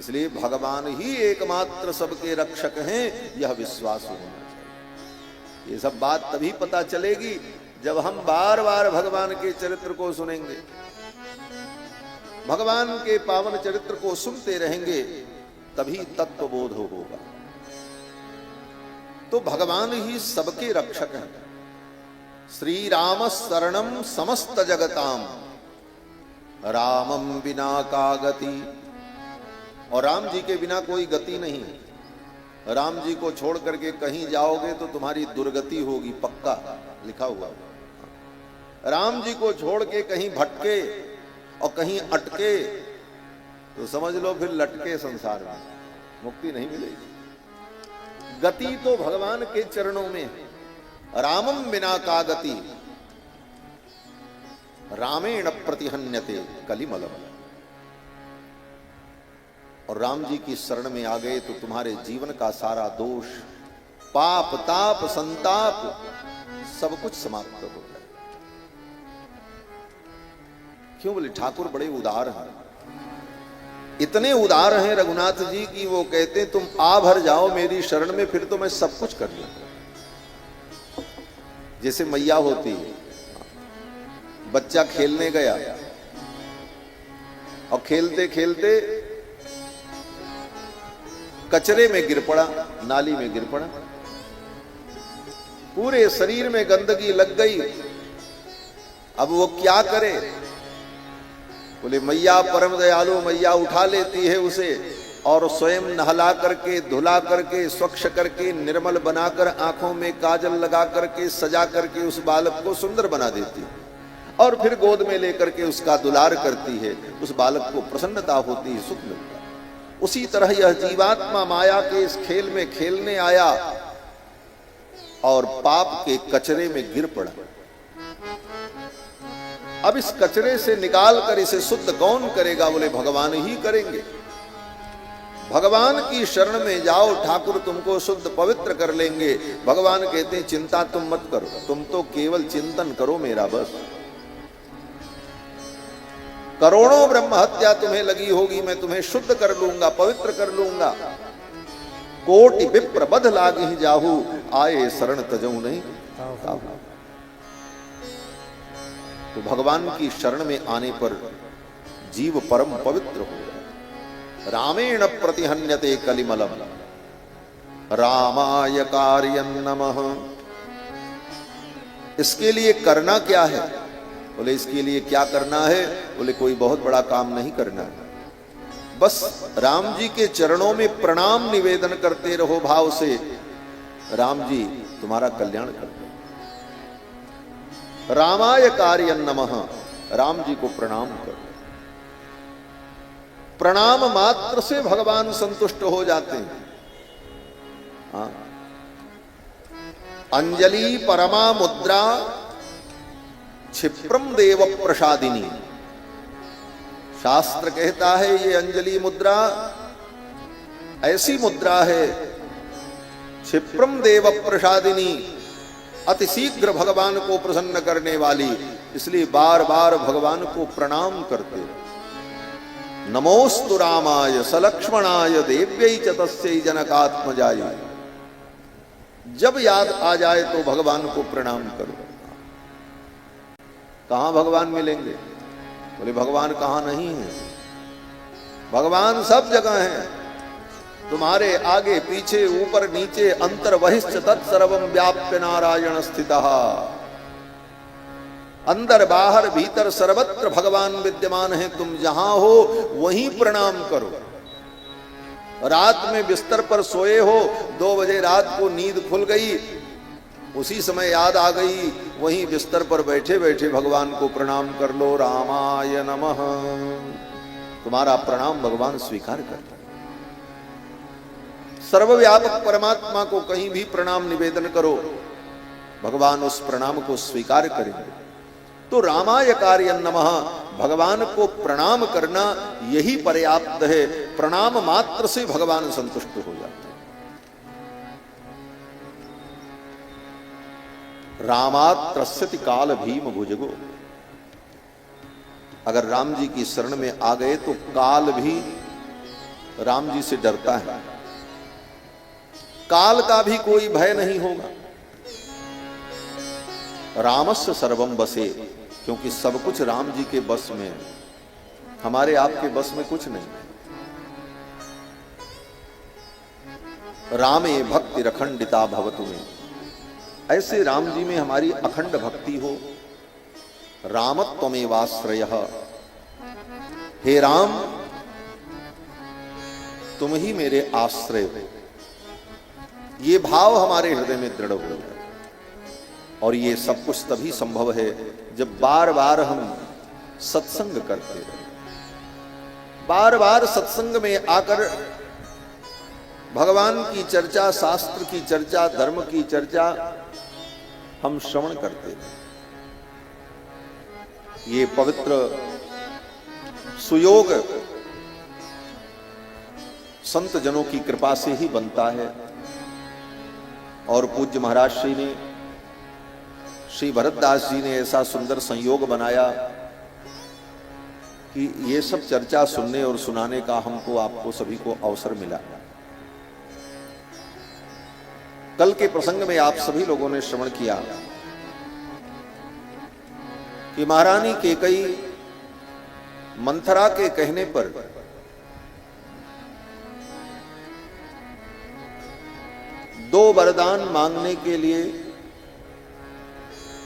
A: इसलिए भगवान ही एकमात्र सबके रक्षक हैं, यह विश्वास होना चाहिए। ये सब बात तभी पता चलेगी जब हम बार बार भगवान के चरित्र को सुनेंगे, भगवान के पावन चरित्र को सुनते रहेंगे, तभी तत्वबोध होगा। तो भगवान ही सबके रक्षक हैं। श्री राम शरणम समस्त जगताम, रामम बिना का गति। और राम जी के बिना कोई गति नहीं। राम जी को छोड़ करके कहीं जाओगे तो तुम्हारी दुर्गति होगी, पक्का लिखा हुआ। राम जी को छोड़ के कहीं भटके और कहीं अटके तो समझ लो फिर लटके संसार में, मुक्ति नहीं मिलेगी। गति तो भगवान के चरणों में है। रामम बिना का गति, रामेण प्रतिहन्यते कलिमलम। और राम जी की शरण में आ गए तो तुम्हारे जीवन का सारा दोष, पाप, ताप, संताप सब कुछ समाप्त हो गया। क्यों? बोले ठाकुर बड़े उदार हैं। इतने उदार हैं रघुनाथ जी की वो कहते तुम आ भर जाओ मेरी शरण में, फिर तो मैं सब कुछ कर लूंगा। जैसे मैया होती है, बच्चा खेलने गया और खेलते खेलते कचरे में गिर पड़ा, नाली में गिर पड़ा, पूरे शरीर में गंदगी लग गई। अब वो क्या करे? बोले मैया परम दयालु, मैया उठा लेती है उसे और स्वयं नहला करके, धुला करके, स्वच्छ करके, निर्मल बनाकर, आंखों में काजल लगा करके, सजा करके उस बालक को सुंदर बना देती है और फिर गोद में लेकर के उसका दुलार करती है। उस बालक को प्रसन्नता होती है, सुख मिलता है। उसी तरह यह जीवात्मा माया के इस खेल में खेलने आया और पाप के कचरे में गिर पड़ा। अब इस कचरे से निकाल कर इसे शुद्ध कौन करेगा? बोले भगवान ही करेंगे। भगवान की शरण में जाओ, ठाकुर तुमको शुद्ध पवित्र कर लेंगे। भगवान कहते हैं चिंता तुम मत करो, तुम तो केवल चिंतन करो मेरा बस। करोड़ों ब्रह्म हत्या तुम्हें लगी होगी, मैं तुम्हें शुद्ध कर लूंगा, पवित्र कर लूंगा। कोटि विप्र बध लागी जाहू, आए शरण तजऊ नहीं ताहू। तो भगवान की शरण में आने पर जीव परम पवित्र हो जाए। रामेण प्रतिहन्यते कलिमलम, रामाय कार्यं नमः। इसके लिए करना क्या है? बोले इसके लिए क्या करना है? बोले कोई बहुत बड़ा काम नहीं करना है, बस राम जी के चरणों में प्रणाम निवेदन करते रहो भाव से। राम जी तुम्हारा कल्याण कर दो। रामाय कार्यं नमः, राम जी को प्रणाम करो। प्रणाम मात्र से भगवान संतुष्ट हो जाते हैं। हाँ। अंजलि परमा मुद्रा क्षिप्रम देव प्रसादिनी। शास्त्र कहता है ये अंजलि मुद्रा ऐसी मुद्रा है, क्षिप्रम देव प्रसादिनी, अति शीघ्र भगवान को प्रसन्न करने वाली। इसलिए बार बार भगवान को प्रणाम करते। नमोस्तु रामाय सलक्ष्मणाय देव्यै च तस्यै जनकात्मजाय। जब याद आ जाए तो भगवान को प्रणाम करो। कहां भगवान मिलेंगे? बोले भगवान कहां नहीं है, भगवान सब जगह है। तुम्हारे आगे पीछे ऊपर नीचे अंतर बहिश्च तत्सर्वं व्याप्य नारायण स्थितः। अंदर बाहर भीतर सर्वत्र भगवान विद्यमान है। तुम जहां हो वहीं प्रणाम करो। रात में बिस्तर पर सोए हो, 2 बजे रात को नींद खुल गई, उसी समय याद आ गई, वहीं बिस्तर पर बैठे बैठे भगवान को प्रणाम कर लो। रामाय नमः। तुम्हारा प्रणाम भगवान स्वीकार करते। सर्वव्यापक परमात्मा को कहीं भी प्रणाम निवेदन करो, भगवान उस प्रणाम को स्वीकार करेंगे। तो रामाय कार्यं नमः, भगवान को प्रणाम करना यही पर्याप्त है। प्रणाम मात्र से भगवान संतुष्ट हो जाते हैं। रामात् त्रस्यति काल भीम भुजगो। अगर राम जी की शरण में आ गए तो काल भी राम जी से डरता है। काल का भी कोई भय नहीं होगा। रामस्य सर्वम बसे, क्योंकि सब कुछ राम जी के बस में है, हमारे आपके बस में कुछ नहीं। रामे भक्ति रखंडिता भवतु में, ऐसे राम जी में हमारी अखंड भक्ति हो। रामत्वमेवाश्रयः, हे राम तुम ही मेरे आश्रय हो। ये भाव हमारे हृदय में दृढ़ हो जाए। और ये सब कुछ तभी संभव है जब बार बार हम सत्संग करते रहे। बार बार सत्संग में आकर भगवान की चर्चा, शास्त्र की चर्चा, धर्म की चर्चा हम श्रवण करते रहे। ये पवित्र सुयोग संत जनों की कृपा से ही बनता है। और पूज्य महाराज श्री ने, श्री भरतदास जी ने ऐसा सुंदर संयोग बनाया कि ये सब चर्चा सुनने और सुनाने का हमको आपको सभी को अवसर मिला। कल के प्रसंग में आप सभी लोगों ने श्रवण किया कि महारानी कैकेयी मंथरा के कहने पर दो वरदान मांगने के लिए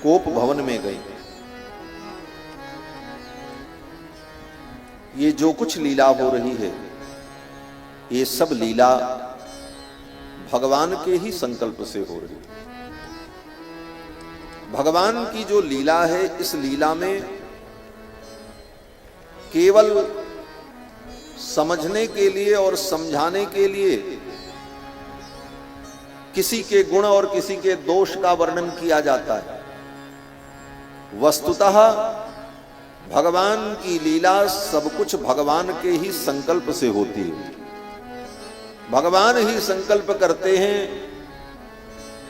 A: कोप भवन में गई। ये जो कुछ लीला हो रही है, ये सब लीला भगवान के ही संकल्प से हो रही है। भगवान की जो लीला है, इस लीला में केवल समझने के लिए और समझाने के लिए किसी के गुण और किसी के दोष का वर्णन किया जाता है। वस्तुतः भगवान की लीला सब कुछ भगवान के ही संकल्प से होती है। भगवान ही संकल्प करते हैं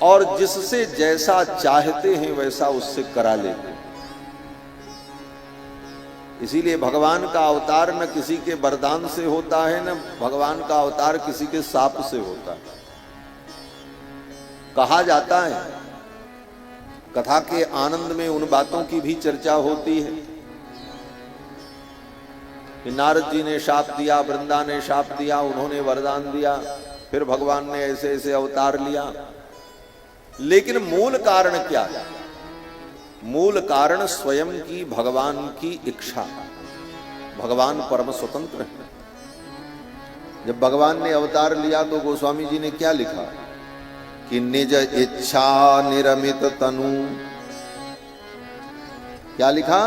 A: और जिससे जैसा चाहते हैं वैसा उससे करा लेते हैं। इसीलिए भगवान का अवतार न किसी के वरदान से होता है, न भगवान का अवतार किसी के शाप से होता है। कहा जाता है, कथा के आनंद में उन बातों की भी चर्चा होती है कि नारद जी ने शाप दिया, वृंदा ने शाप दिया, उन्होंने वरदान दिया, फिर भगवान ने ऐसे ऐसे अवतार लिया। लेकिन मूल कारण क्या है? मूल कारण स्वयं की भगवान की इच्छा। भगवान परम स्वतंत्र है। जब भगवान ने अवतार लिया तो गोस्वामी जी ने क्या लिखा कि निज इच्छा निरमित तनु। क्या लिखा?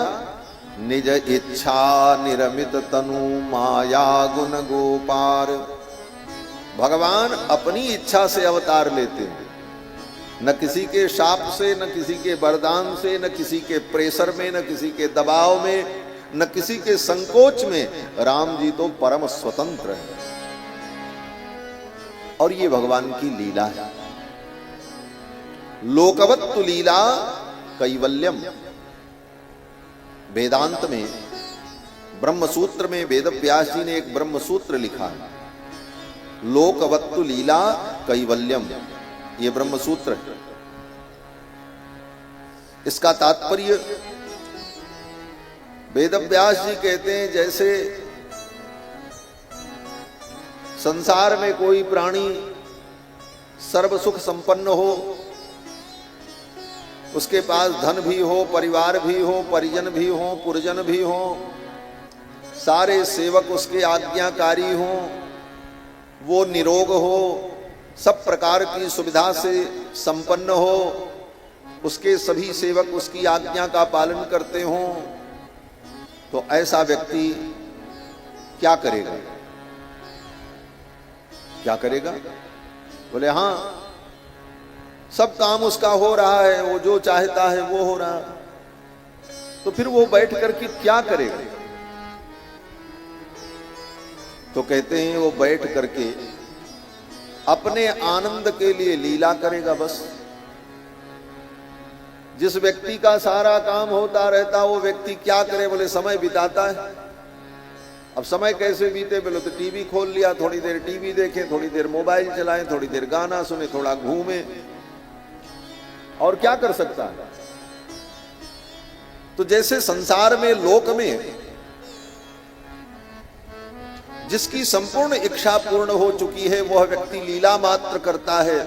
A: निज इच्छा निरमित तनु माया गुण गोपार। भगवान अपनी इच्छा से अवतार लेते हैं, न किसी के शाप से, न किसी के वरदान से, न किसी के प्रेशर में, न किसी के दबाव में, न किसी के संकोच में। राम जी तो परम स्वतंत्र है और ये भगवान की लीला है। लोकवत्तु लीला कैवल्यम। वेदांत में ब्रह्म सूत्र में वेद व्यास जी ने एक ब्रह्म सूत्र लिखा है, लोकवत्तु लीला कैवल्यम। ये ब्रह्म सूत्र है। इसका तात्पर्य वेद व्यास जी कहते हैं, जैसे संसार में कोई प्राणी सर्व सुख संपन्न हो, उसके पास धन भी हो, परिवार भी हो, परिजन भी हो, पुरजन भी हो, सारे सेवक उसके आज्ञाकारी हो, वो निरोग हो, सब प्रकार की सुविधा से संपन्न हो, उसके सभी सेवक उसकी आज्ञा का पालन करते हो, तो ऐसा व्यक्ति क्या करेगा? क्या करेगा? बोले हाँ, सब काम उसका हो रहा है, वो जो चाहता है वो हो रहा है, तो फिर वो बैठ करके क्या करेगा? तो कहते हैं वो बैठ करके अपने आनंद के लिए लीला करेगा बस। जिस व्यक्ति का सारा काम होता रहता, वो व्यक्ति क्या करे? बोले समय बिताता है। अब समय कैसे बीते? बोले तो टीवी खोल लिया, थोड़ी देर टीवी देखे, थोड़ी देर मोबाइल चलाएं, थोड़ी देर गाना सुने, थोड़ा घूमे, और क्या कर सकता है? तो जैसे संसार में, लोक में जिसकी संपूर्ण इच्छा पूर्ण हो चुकी है, वह व्यक्ति लीला मात्र करता है,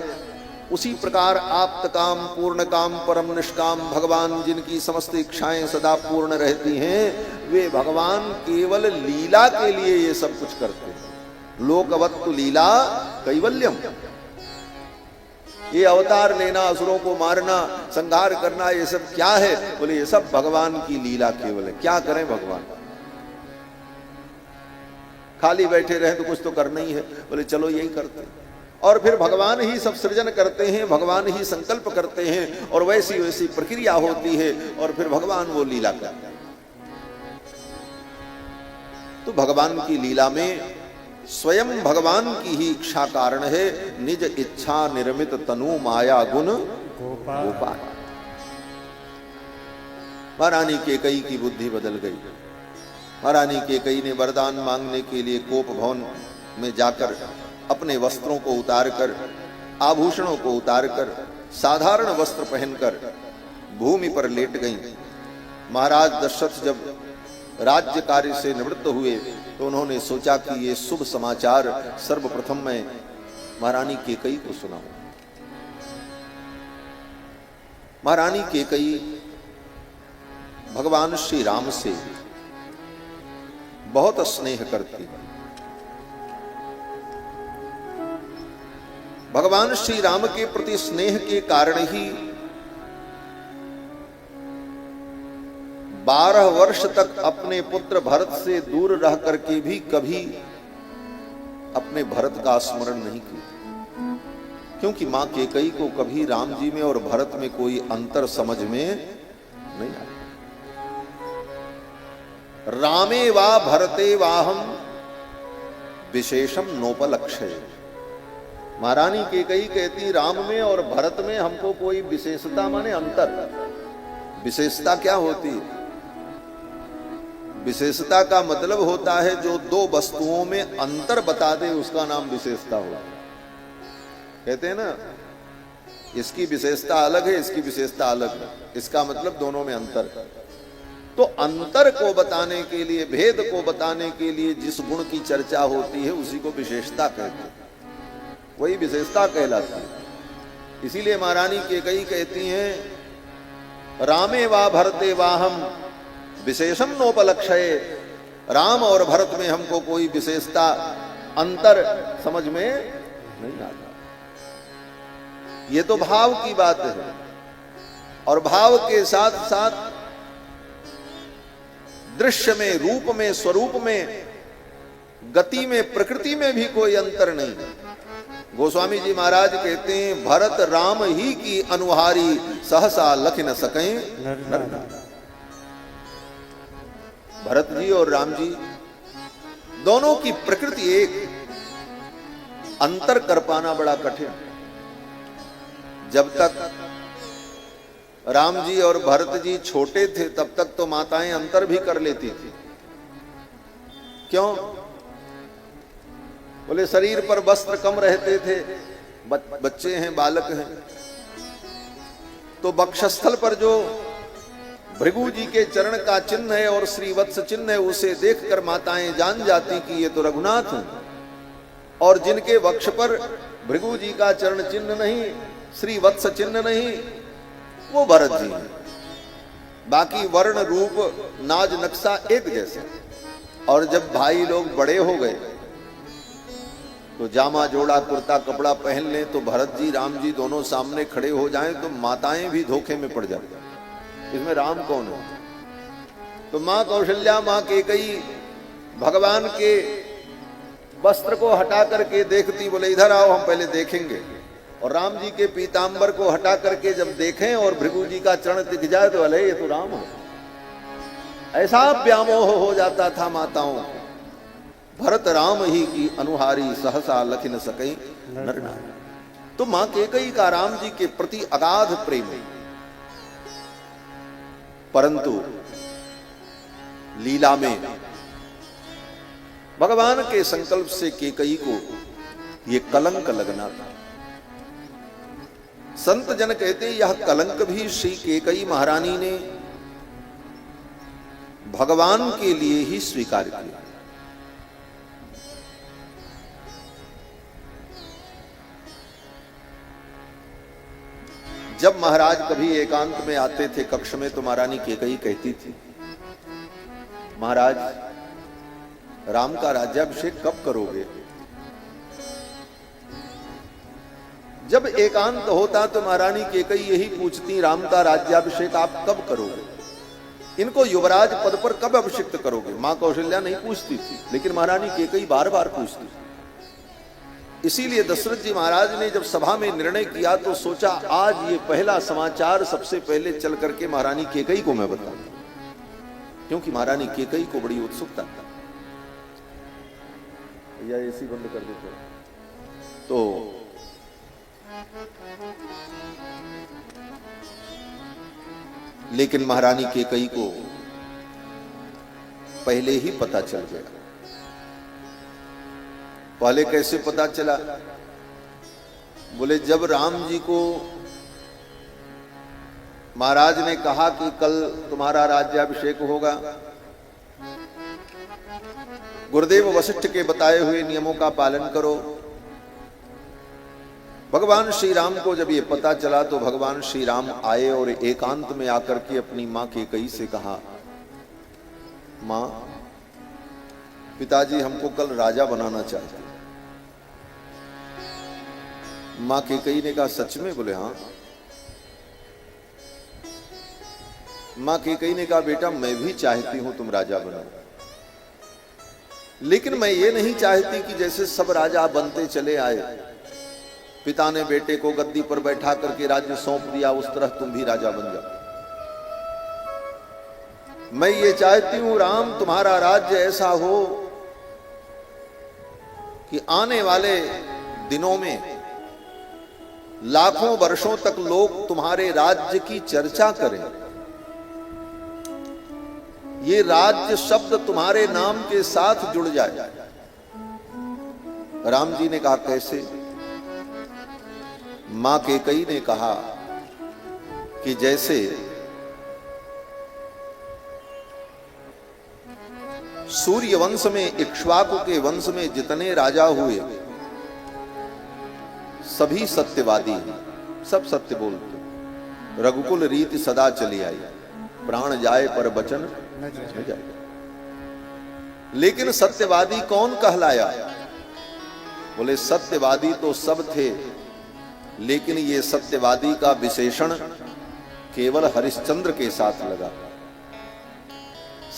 A: उसी प्रकार आप्त काम, पूर्ण काम, परम निष्काम भगवान, जिनकी समस्त इच्छाएं सदा पूर्ण रहती हैं, वे भगवान केवल लीला के लिए ये सब कुछ करते हैं। लोकवत्तु लीला कैवल्यम। ये अवतार लेना, असुरों को मारना, संहार करना, ये सब क्या है? बोले ये सब भगवान की लीला केवल है। क्या करें भगवान? खाली बैठे रहे तो कुछ तो करना ही है। बोले चलो यही करते हैं। और फिर भगवान ही सब सृजन करते हैं, भगवान ही संकल्प करते हैं, और वैसी वैसी प्रक्रिया होती है, और फिर भगवान वो लीला करते हैं। तो भगवान की लीला में स्वयं भगवान की ही इच्छा कारण है। निज इच्छा निर्मित तनु माया गुण गोपाल। महारानी कैकेयी की बुद्धि बदल गई। महारानी केकई ने वरदान मांगने के लिए कोप भवन में जाकर अपने वस्त्रों को उतारकर, आभूषणों को उतारकर, साधारण वस्त्र पहनकर भूमि पर लेट गईं। महाराज दशरथ जब राज्य कार्य से निवृत्त हुए तो उन्होंने सोचा कि ये शुभ समाचार सर्वप्रथम मैं महारानी केकई को सुनाऊं। महारानी केकई भगवान श्री राम से बहुत स्नेह करती है। भगवान श्री राम के प्रति स्नेह के कारण ही 12 वर्ष तक अपने पुत्र भरत से दूर रह करके भी कभी अपने भरत का स्मरण नहीं किया, क्योंकि मां केकई को कभी राम जी में और भरत में कोई अंतर समझ में नहीं आया। रामे वा भरते वाहम विशेषम नोपलक्ष्य। महारानी केकई कहती राम में और भरत में हमको कोई विशेषता माने अंतर। विशेषता क्या होती है? विशेषता का मतलब होता है जो दो वस्तुओं में अंतर बता दे उसका नाम विशेषता होता है। कहते हैं ना इसकी विशेषता अलग है, इसकी विशेषता अलग है, इसका मतलब दोनों में अंतर है। तो अंतर को बताने के लिए, भेद को बताने के लिए जिस गुण की चर्चा होती है उसी को विशेषता कहते हैं, वही विशेषता कहलाती है। इसीलिए महारानी केकई कहती हैं रामे वा भरते वाहम विशेषम नोपलक्ष्ये। राम और भरत में हमको कोई विशेषता अंतर समझ में नहीं आता। ये तो भाव की बात है, और भाव के साथ साथ दृश्य में, रूप में, स्वरूप में, गति में, प्रकृति में भी कोई अंतर नहीं। गोस्वामी जी महाराज कहते हैं भरत राम ही की अनुहारी सहसा लख न सकें नर नारी। भरत जी और राम जी दोनों की प्रकृति एक, अंतर कर पाना बड़ा कठिन। जब तक राम जी और भरत जी छोटे थे तब तक तो माताएं अंतर भी कर लेती थी। क्यों? बोले शरीर पर वस्त्र कम रहते थे, बच्चे हैं, बालक हैं, तो वक्षस्थल पर जो भृगु जी के चरण का चिन्ह है और श्रीवत्स चिन्ह है उसे देखकर माताएं जान जाती कि ये तो रघुनाथ हैं। और जिनके वक्ष पर भृगु जी का चरण चिन्ह नहीं, श्रीवत्स चिन्ह नहीं, वो भरत जी हैं। बाकी वर्ण रूप नाज नक्शा एक जैसे। और जब भाई लोग बड़े हो गए तो जामा जोड़ा कुर्ता कपड़ा पहन लें तो भरत जी राम जी दोनों सामने खड़े हो जाएं तो माताएं भी धोखे में पड़ जाती, इसमें राम कौन है? तो मां कौशल्या, मां केकई भगवान के वस्त्र को हटा करके देखती, बोले इधर आओ हम पहले देखेंगे। और राम जी के पीतांबर को हटा करके जब देखें और भृगु जी का चरण दिख जाए तो अले ये तो राम है। ऐसा व्यामोह हो जाता था माताओं को। भरत राम ही की अनुहारी सहसा लख न सके नर नारी। तो मां केकई का राम जी के प्रति अगाध प्रेम है, परंतु लीला में भगवान के संकल्प से केकई को यह कलंक लगना था। संत जन कहते यह कलंक भी श्री केकई महारानी ने भगवान के लिए ही स्वीकार किया। जब महाराज कभी एकांत में आते थे कक्ष में तो महारानी केकई कहती थी, महाराज राम का राज्याभिषेक कब करोगे? जब एकांत होता तो महारानी केकई यही पूछती, राम का राज्याभिषेक आप कब करोगे? इनको युवराज पद पर कब अभिषिक्त करोगे? मां कौशल्या नहीं पूछती थी, लेकिन महारानी केकई बार बार पूछती थी। इसीलिए दशरथ जी महाराज ने जब सभा में निर्णय किया तो सोचा आज ये पहला समाचार सबसे पहले चल करके महारानी केकई को मैं बताऊं, क्योंकि महारानी केकई को बड़ी उत्सुकता था। या एसी बंद कर देते तो लेकिन महारानी केकई को पहले ही पता चल गया। पहले कैसे पता चला? बोले जब राम जी को महाराज ने कहा कि कल तुम्हारा राज्याभिषेक होगा, गुरुदेव वशिष्ठ के बताए हुए नियमों का पालन करो। भगवान श्री राम को जब ये पता चला तो भगवान श्री राम आए और एकांत में आकर के अपनी मां कैकेयी से कहा, मां, पिताजी हमको कल राजा बनाना चाहते हैं। मां कैकेयी ने कहा, सच में? बोले हाँ। मां कैकेयी ने कहा, बेटा मैं भी चाहती हूं तुम राजा बनो, लेकिन मैं ये नहीं चाहती कि जैसे सब राजा बनते चले आए, पिता ने बेटे को गद्दी पर बैठा करके राज्य सौंप दिया, उस तरह तुम भी राजा बन जाओ। मैं ये चाहती हूं राम, तुम्हारा राज्य ऐसा हो कि आने वाले दिनों में लाखों वर्षों तक लोग तुम्हारे राज्य की चर्चा करें, ये राज्य शब्द तुम्हारे नाम के साथ जुड़ जाए। राम जी ने कहा, कैसे? मां कैकेयी ने कहा कि जैसे सूर्य वंश में, इक्ष्वाकु के वंश में जितने राजा हुए सभी सत्यवादी हैं, सब सत्य बोलते। रघुकुल रीति सदा चली आई, प्राण जाए पर वचन न जाए। लेकिन सत्यवादी कौन कहलाया? बोले सत्यवादी तो सब थे, लेकिन ये सत्यवादी का विशेषण केवल हरिश्चंद्र के साथ लगा।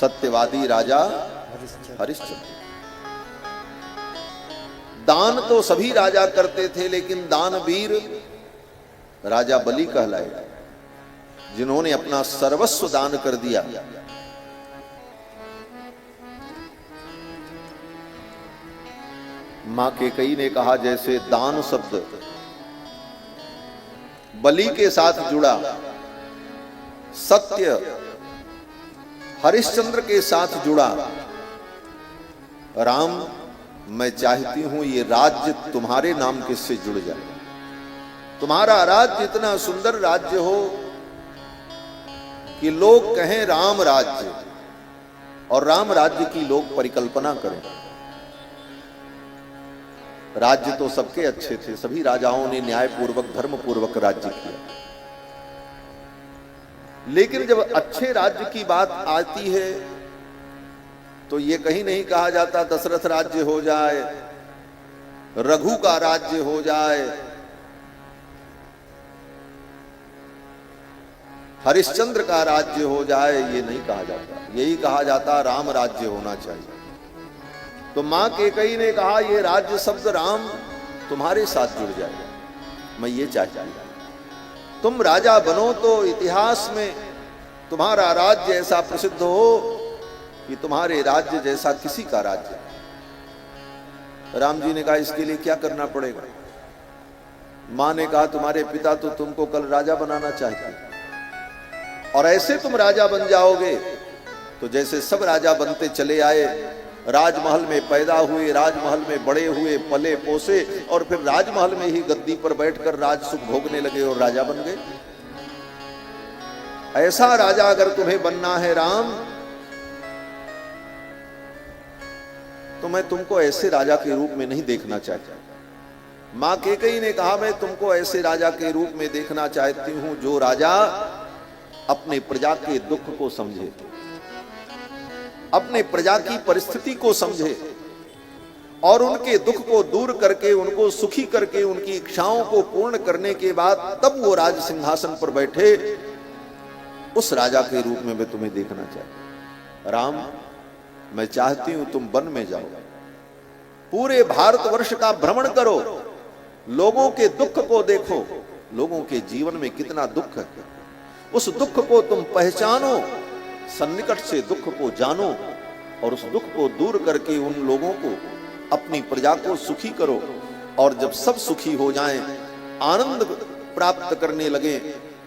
A: सत्यवादी राजा हरिश्चंद्र। दान तो सभी राजा करते थे, लेकिन दानवीर राजा बलि कहलाए, जिन्होंने अपना सर्वस्व दान कर दिया। मां कैकेयी ने कहा, जैसे दान शब्द बलि के साथ जुड़ा, सत्य हरिश्चंद्र के साथ जुड़ा, राम मैं चाहती हूं ये राज्य तुम्हारे नाम किससे जुड़ जाए। तुम्हारा राज्य इतना सुंदर राज्य हो कि लोग कहें राम राज्य, और राम राज्य की लोग परिकल्पना करें। राज्य तो सबके अच्छे थे, सभी राजाओं ने न्यायपूर्वक धर्मपूर्वक राज्य किया, लेकिन जब अच्छे राज्य की बात आती है तो ये कहीं नहीं कहा जाता दशरथ राज्य हो जाए, रघु का राज्य हो जाए, हरिश्चंद्र का राज्य हो जाए, ये नहीं कहा जाता। यही कहा जाता राम राज्य होना चाहिए। तो मां कैकेयी ने कहा, ये राज्य शब्द राम तुम्हारे साथ जुड़ जाएगा, मैं ये चाहती हूं तुम राजा बनो तो इतिहास में तुम्हारा राज्य ऐसा प्रसिद्ध हो कि तुम्हारे राज्य जैसा किसी का राज्य। राम जी ने कहा, इसके लिए क्या करना पड़ेगा? मां ने कहा, तुम्हारे पिता तो तुमको कल राजा बनाना चाहते, और ऐसे तुम राजा बन जाओगे तो जैसे सब राजा बनते चले आए, राजमहल में पैदा हुए, राजमहल में बड़े हुए, पले पोसे, और फिर राजमहल में ही गद्दी पर बैठकर राज सुख भोगने लगे और राजा बन गए। ऐसा राजा अगर तुम्हें बनना है राम, तो मैं तुमको ऐसे राजा के रूप में नहीं देखना चाहता। मां कैकेयी ने कहा, मैं तुमको ऐसे राजा के रूप में देखना चाहती हूं जो राजा अपने प्रजा के दुख को समझे, अपने प्रजा की परिस्थिति को समझे, और उनके दुख को दूर करके, उनको सुखी करके, उनकी इच्छाओं को पूर्ण करने के बाद तब वो राज सिंहासन पर बैठे। उस राजा के रूप में मैं तुम्हें देखना चाहती। राम, मैं चाहती हूं तुम वन में जाओ, पूरे भारतवर्ष का भ्रमण करो, लोगों के दुख को देखो, लोगों के जीवन में कितना दुख है, उस दुख को तुम पहचानो, सन्निकट से दुख को जानो, और उस दुख को दूर करके उन लोगों को, अपनी प्रजा को सुखी करो। और जब सब सुखी हो जाएं, आनंद प्राप्त करने लगे,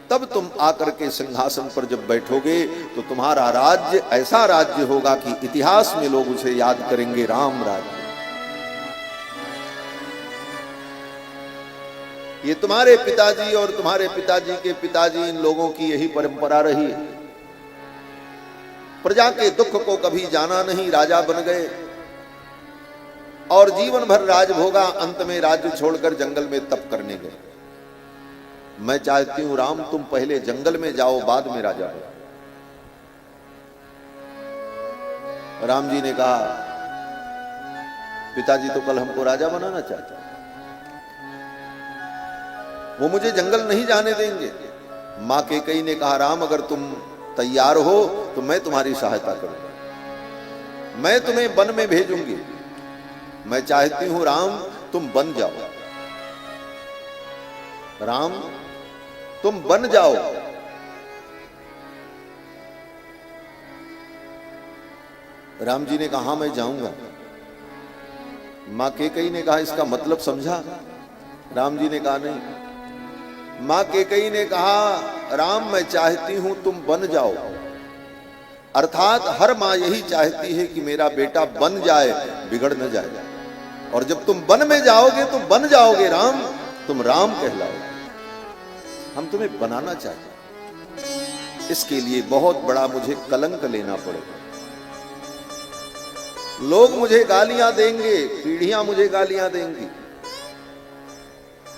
A: तब तुम आकर के सिंहासन पर जब बैठोगे तो तुम्हारा राज्य ऐसा राज्य होगा कि इतिहास में लोग उसे याद करेंगे, राम राज्य। ये तुम्हारे पिताजी और तुम्हारे पिताजी के पिताजी, इन लोगों की यही परंपरा रही है। प्रजा के दुख को कभी जाना नहीं, राजा बन गए और जीवन भर राज भोगा, अंत में राज्य छोड़कर जंगल में तप करने गए। मैं चाहती हूं राम तुम पहले जंगल में जाओ, बाद में राजा हो। राम जी ने कहा पिताजी तो कल हमको राजा बनाना चाहते, वो मुझे जंगल नहीं जाने देंगे। मां कैकेयी ने कहा राम अगर तुम तैयार हो तो मैं तुम्हारी सहायता करूंगा, मैं तुम्हें वन में भेजूंगी। मैं चाहती हूं राम तुम बन जाओ, राम तुम बन जाओ। राम जी ने कहा हाँ मैं जाऊंगा। मां कैकेयी ने कहा इसका मतलब समझा? राम जी ने कहा नहीं। मां कैकेयी ने कहा राम मैं चाहती हूं तुम बन जाओ, अर्थात हर मां यही चाहती है कि मेरा बेटा बन जाए, बिगड़ न जाए। और जब तुम वन में जाओगे तो बन जाओगे राम, तुम राम कहलाओगे। हम तुम्हें बनाना चाहते, इसके लिए बहुत बड़ा मुझे कलंक लेना पड़ेगा। लोग मुझे गालियां देंगे, पीढ़ियां मुझे गालियां देंगी,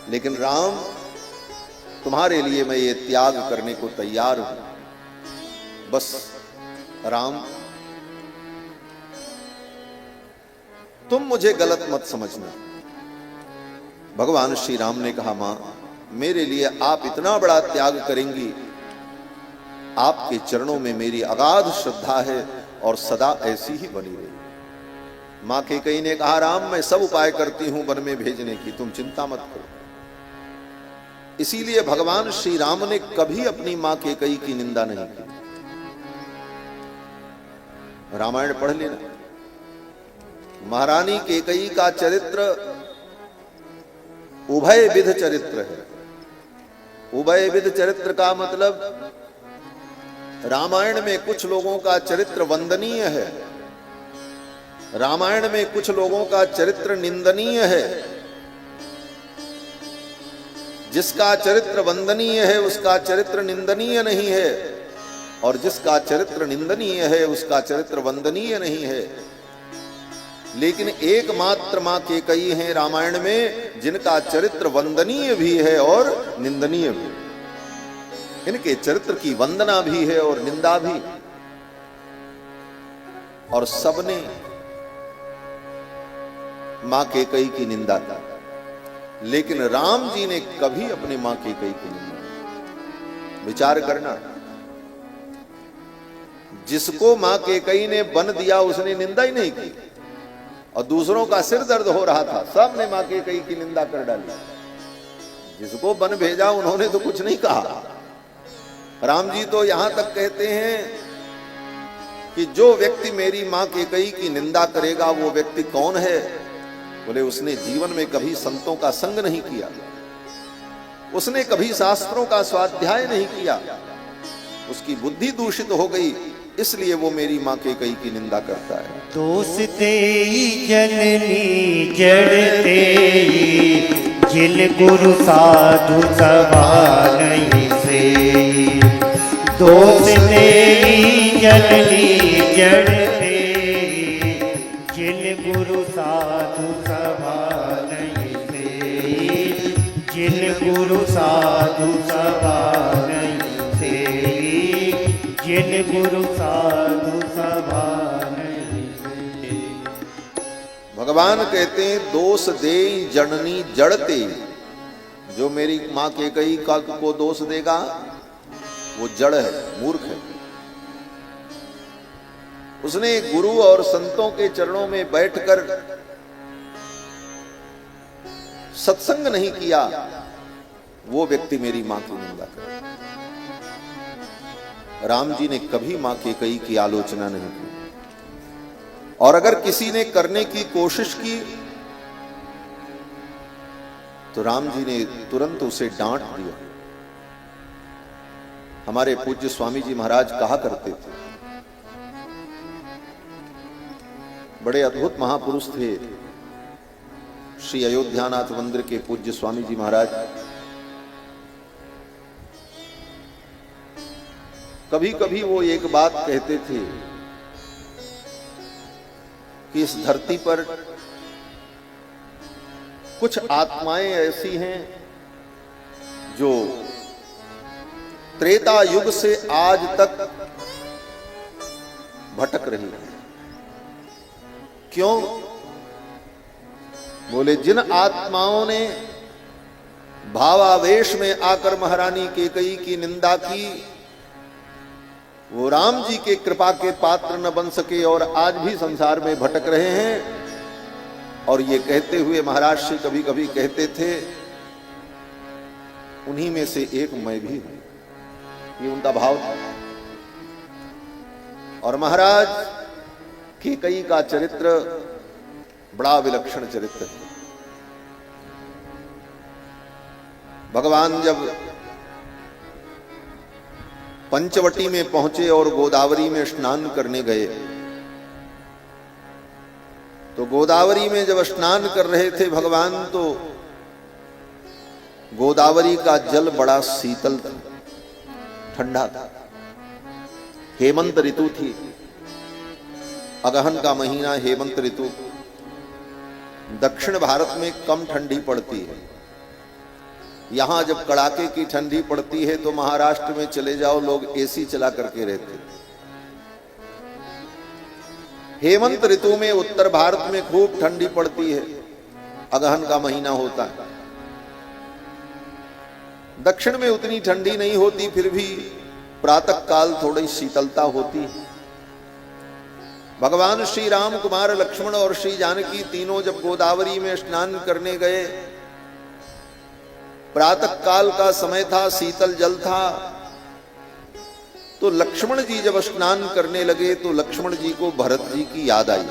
A: लेकिन राम तुम्हारे लिए मैं ये त्याग करने को तैयार हूं। बस राम तुम मुझे गलत मत समझना। भगवान श्री राम ने कहा मां मेरे लिए आप इतना बड़ा त्याग करेंगी, आपके चरणों में मेरी अगाध श्रद्धा है और सदा ऐसी ही बनी रही। मां कैकेयी ने कहा राम मैं सब उपाय करती हूं वन में भेजने की, तुम चिंता मत करो। इसीलिए भगवान श्री राम ने कभी अपनी मां कैकेयी की निंदा नहीं की। रामायण पढ़ लेना, महारानी कैकेयी का चरित्र उभय विध चरित्र है। उभय विध चरित्र का मतलब रामायण में कुछ लोगों का चरित्र वंदनीय है, रामायण में कुछ लोगों का चरित्र निंदनीय है। जिसका चरित्र वंदनीय है उसका चरित्र निंदनीय नहीं है, और जिसका चरित्र निंदनीय है उसका चरित्र वंदनीय नहीं है। लेकिन एकमात्र मां कैकेयी हैं रामायण में जिनका चरित्र वंदनीय भी है और निंदनीय भी। इनके चरित्र की वंदना भी है और निंदा भी। और सबने मां कैकेयी की निंदा की, लेकिन राम जी ने कभी अपनी मां कैकेयी की निंदा। विचार करना, जिसको मां कैकेयी ने बन दिया उसने निंदा ही नहीं की, और दूसरों का सिर दर्द हो रहा था सबने मां कैकेयी की निंदा कर डाली। जिसको बन भेजा उन्होंने तो कुछ नहीं कहा। राम जी तो यहां तक कहते हैं कि जो व्यक्ति मेरी मां कैकेयी की निंदा करेगा वो व्यक्ति कौन है? बोले उसने जीवन में कभी संतों का संग नहीं किया, उसने कभी शास्त्रों का स्वाध्याय नहीं किया, उसकी बुद्धि दूषित हो गई, इसलिए वो मेरी मां कैकेयी की निंदा करता है।
B: दोष तेई जननी जड़ तेई, जिन गुरु साधु सभा नहीं से। दोष तेई जननी जड़ तेई, जिन गुरु साधु सभा नहीं से। जिन गुरु साधु सभा नहीं से, जिन गुरु साधु सभा नहीं से।
A: भगवान कहते हैं दोष दे जननी जड़ते। जो मेरी मां कैकेयी का को दोष देगा वो जड़ है, मूर्ख है। उसने गुरु और संतों के चरणों में बैठकर सत्संग नहीं किया, वो व्यक्ति मेरी मां की निंदा करे। राम जी ने कभी मां कैकेयी की आलोचना नहीं की, और अगर किसी ने करने की कोशिश की तो राम जी ने तुरंत उसे डांट दिया। हमारे पूज्य स्वामी जी महाराज कहा करते थे। बड़े अद्भुत महापुरुष थे श्री अयोध्यानाथ मंदिर के पूज्य स्वामी जी महाराज। कभी कभी वो एक बात कहते थे कि इस धरती पर कुछ आत्माएं ऐसी हैं जो त्रेता युग से आज तक भटक रही है। क्यों? बोले जिन आत्माओं ने भावावेश में आकर महारानी केकई की निंदा की, वो राम जी के कृपा के पात्र न बन सके और आज भी संसार में भटक रहे हैं। और ये कहते हुए महाराज श्री कभी कभी कहते थे, उन्हीं में से एक मैं भी हूं। ये उनका भाव था। और महाराज केकई का चरित्र बड़ा विलक्षण चरित्र है। भगवान जब पंचवटी में पहुंचे और गोदावरी में स्नान करने गए, तो गोदावरी में जब स्नान कर रहे थे भगवान, तो गोदावरी का जल बड़ा शीतल था, ठंडा था। हेमंत ऋतु थी, अगहन का महीना, हेमंत ऋतु। दक्षिण भारत में कम ठंडी पड़ती है। यहां जब कड़ाके की ठंडी पड़ती है तो महाराष्ट्र में चले जाओ, लोग एसी चला करके रहते। हेमंत ऋतु में उत्तर भारत में खूब ठंडी पड़ती है, अगहन का महीना होता है। दक्षिण में उतनी ठंडी नहीं होती, फिर भी प्रातः काल थोड़ी शीतलता होती है। भगवान श्री राम, कुमार लक्ष्मण और श्री जानकी तीनों जब गोदावरी में स्नान करने गए, प्रातः काल का समय था, शीतल जल था। तो लक्ष्मण जी जब स्नान करने लगे तो लक्ष्मण जी को भरत जी की याद आई